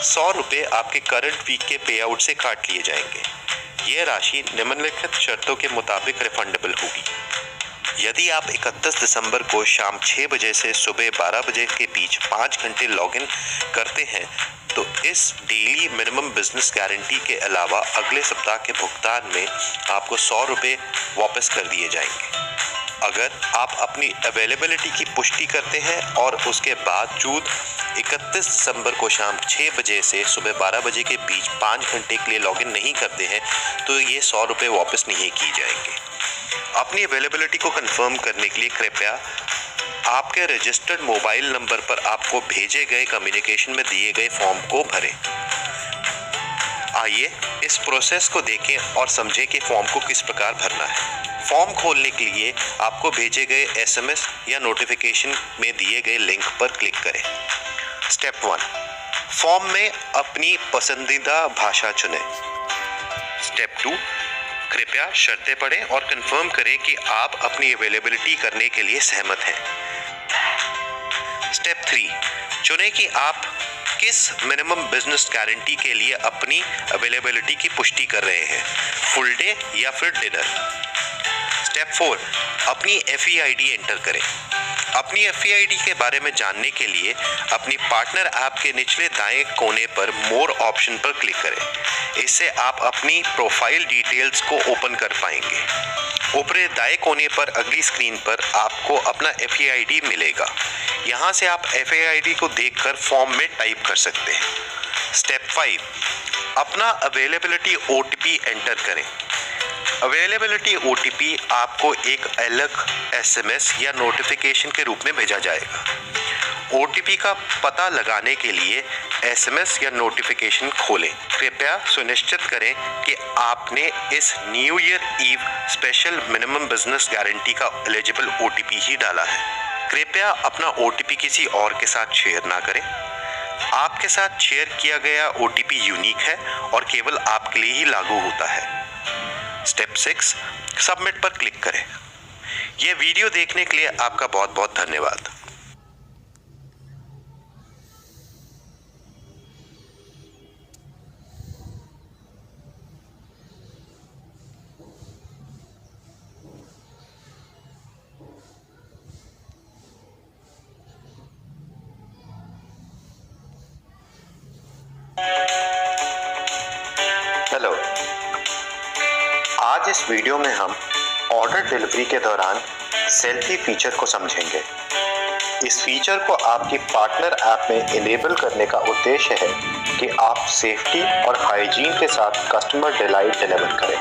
100 रुपये आपके करंट वीक के पे आउट से काट लिए जाएंगे। यह राशि निम्नलिखित शर्तों के मुताबिक रिफंडेबल होगी। यदि आप 31 दिसंबर को शाम 6 बजे से सुबह 12 बजे के बीच 5 घंटे लॉगिन करते हैं तो इस डेली मिनिमम बिजनेस गारंटी के अलावा अगले सप्ताह के भुगतान में आपको 100 रुपये वापस कर दिए जाएंगे। अगर आप अपनी अवेलेबिलिटी की पुष्टि करते हैं और उसके बावजूद 31 दिसंबर को शाम 6 बजे से सुबह 12 बजे के बीच 5 घंटे के लिए लॉगिन नहीं करते हैं तो ये 100 रुपये वापस नहीं किए जाएंगे। अपनी अवेलेबिलिटी को कंफर्म करने के लिए कृपया आपके रजिस्टर्ड मोबाइल नंबर पर आपको भेजे गए कम्युनिकेशन में दिए गए फॉर्म को भरें। आइए इस प्रोसेस को देखें और समझें कि फॉर्म को किस प्रकार भरना है। फॉर्म खोलने के लिए आपको भेजे गए एसएमएस या नोटिफिकेशन में दिए गए लिंक पर क्लिक करें। स्टेप 1, फॉर्म में अपनी पसंदीदा भाषा चुनें। स्टेप 2, कृपया शर्तें पढ़ें और कंफर्म करें कि आप अपनी अवेलेबिलिटी करने के लिए सहमत हैं। स्टेप 3, चुनें कि आप किस मिनिमम बिजनेस गारंटी के लिए अपनी अवेलेबिलिटी की पुष्टि कर रहे हैं, फुल डे या फिर डिनर। स्टेप 4, अपनी FEID एंटर करें। अपनी FEID के बारे में जानने के लिए अपनी पार्टनर ऐप के निचले दाएं कोने पर मोर ऑप्शन पर क्लिक करें। इससे आप अपनी प्रोफाइल डिटेल्स को ओपन कर पाएंगे। ऊपरी दाएं कोने पर अगली स्क्रीन पर आपको अपना FEID मिलेगा। यहाँ से आप FEID को देखकर फॉर्म में टाइप कर सकते हैं। स्टेप 5, अपना अवेलेबिलिटी OTP एंटर करें। अवेलेबिलिटी OTP आपको एक अलग SMS या नोटिफिकेशन के रूप में भेजा जाएगा। OTP का पता लगाने के लिए SMS या नोटिफिकेशन खोलें। कृपया सुनिश्चित करें कि आपने इस new year eve special minimum business guarantee का एलिजिबल OTP ही डाला है। कृपया अपना OTP किसी और के साथ शेयर ना करें। आपके साथ शेयर किया गया OTP यूनिक है और केवल आपके लिए ही लागू होता है। स्टेप 6, सबमिट पर क्लिक करें। यह वीडियो देखने के लिए आपका बहुत बहुत धन्यवाद। आज इस वीडियो में हम ऑर्डर डिलीवरी के दौरान सेल्फी फीचर को समझेंगे। इस फीचर को आपकी पार्टनर ऐप में इनेबल करने का उद्देश्य है कि आप सेफ्टी और हाइजीन के साथ कस्टमर डिलाइट डिलीवर करें।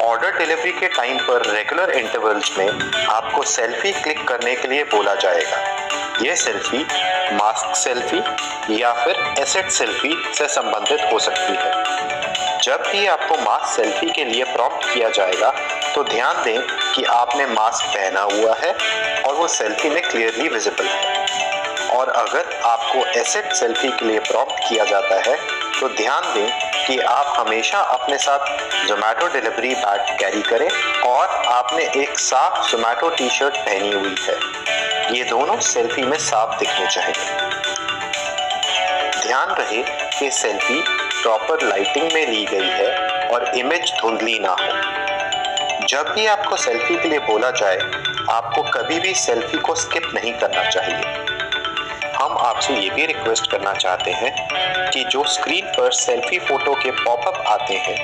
ऑर्डर डिलीवरी के टाइम पर रेगुलर इंटरवल्स में आपको सेल्फी क्लिक करने के लिए बोला जाएगा। यह सेल्फी मास्क सेल्फी या फिर एसेट सेल्फी से संबंधित हो सकती है। जब भी आपको मास्क सेल्फी के लिए प्रॉम्प्ट किया जाएगा तो ध्यान दें कि आपने मास्क पहना हुआ है और वो सेल्फी में क्लियरली विजिबल है। और अगर आपको एसेट सेल्फी के लिए प्रॉम्प्ट किया जाता है तो ध्यान दें कि आप हमेशा अपने साथ ज़ोमैटो डिलीवरी बैग कैरी करें और आपने एक साफ ज़ोमैटो टी शर्ट पहनी हुई है। ये दोनों सेल्फी में साफ दिखने चाहिए। ध्यान रहे कि सेल्फी प्रॉपर लाइटिंग में ली गई है और इमेज धुंधली ना हो। जब भी आपको सेल्फी के लिए बोला जाए, आपको कभी भी सेल्फी को स्किप नहीं करना चाहिए। हम आपसे ये भी रिक्वेस्ट करना चाहते हैं कि जो स्क्रीन पर सेल्फी फोटो के पॉपअप आते हैं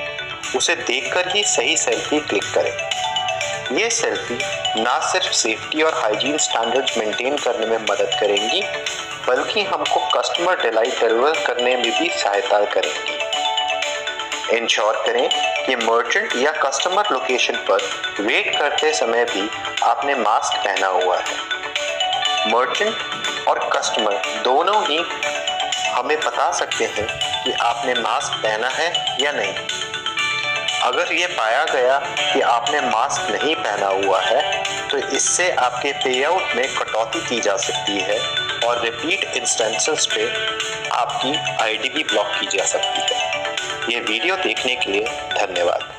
उसे देखकर ही सही सेल्फी क्लिक करें। ये सेल्फी ना सिर्फ सेफ्टी और हाइजीन स्टैंडर्ड्स मेंटेन करने में मदद करेंगी बल्कि हमको कस्टमर डिलाइट डिलीवर करने में भी सहायता करेंगी। इंश्योर करें कि मर्चेंट या कस्टमर लोकेशन पर वेट करते समय भी आपने मास्क पहना हुआ है। मर्चेंट और कस्टमर दोनों ही हमें बता सकते हैं कि आपने मास्क पहना है या नहीं। अगर ये पाया गया कि आपने मास्क नहीं पहना हुआ है तो इससे आपके पेआउट में कटौती की जा सकती है और रिपीट इंस्टेंसेस पे आपकी आईडी भी ब्लॉक की जा सकती है। ये वीडियो देखने के लिए धन्यवाद।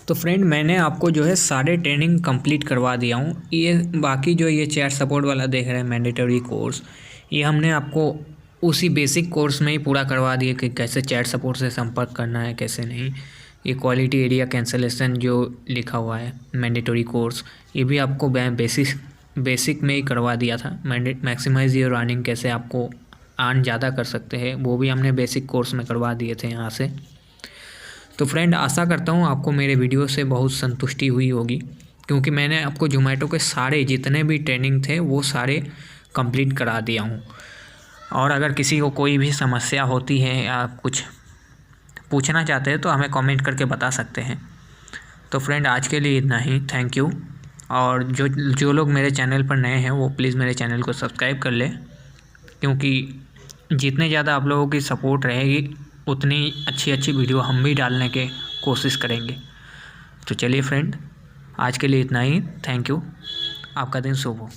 तो फ्रेंड मैंने आपको जो है सारे ट्रेनिंग कंप्लीट करवा दिया हूँ। ये बाकी जो ये चैट सपोर्ट वाला देख रहे हैं मैंडेटरी कोर्स, ये हमने आपको उसी बेसिक कोर्स में ही पूरा करवा दिया कि कैसे चैट सपोर्ट से संपर्क करना है कैसे नहीं। ये क्वालिटी एरिया कैंसलेशन जो लिखा हुआ है मैंडेटरी कोर्स, ये भी आपको बेसिक में ही करवा दिया था। मैक्सिमाइज योर अर्निंग कैसे आपको अर्न ज़्यादा कर सकते हैं वो भी हमने बेसिक कोर्स में करवा दिए थे यहाँ से। तो फ्रेंड आशा करता हूँ आपको मेरे वीडियो से बहुत संतुष्टि हुई होगी, क्योंकि मैंने आपको ज़ोमैटो के सारे जितने भी ट्रेनिंग थे वो सारे कंप्लीट करा दिया हूँ। और अगर किसी को कोई भी समस्या होती है या कुछ पूछना चाहते हैं तो हमें कमेंट करके बता सकते हैं। तो फ्रेंड आज के लिए इतना ही, थैंक यू। और जो लोग मेरे चैनल पर नए हैं वो प्लीज़ मेरे चैनल को सब्सक्राइब कर ले, क्योंकि जितने ज़्यादा आप लोगों की सपोर्ट रहेगी उतनी अच्छी वीडियो हम भी डालने के कोशिश करेंगे। तो चलिए फ्रेंड आज के लिए इतना ही, थैंक यू। आपका दिन शुभ हो।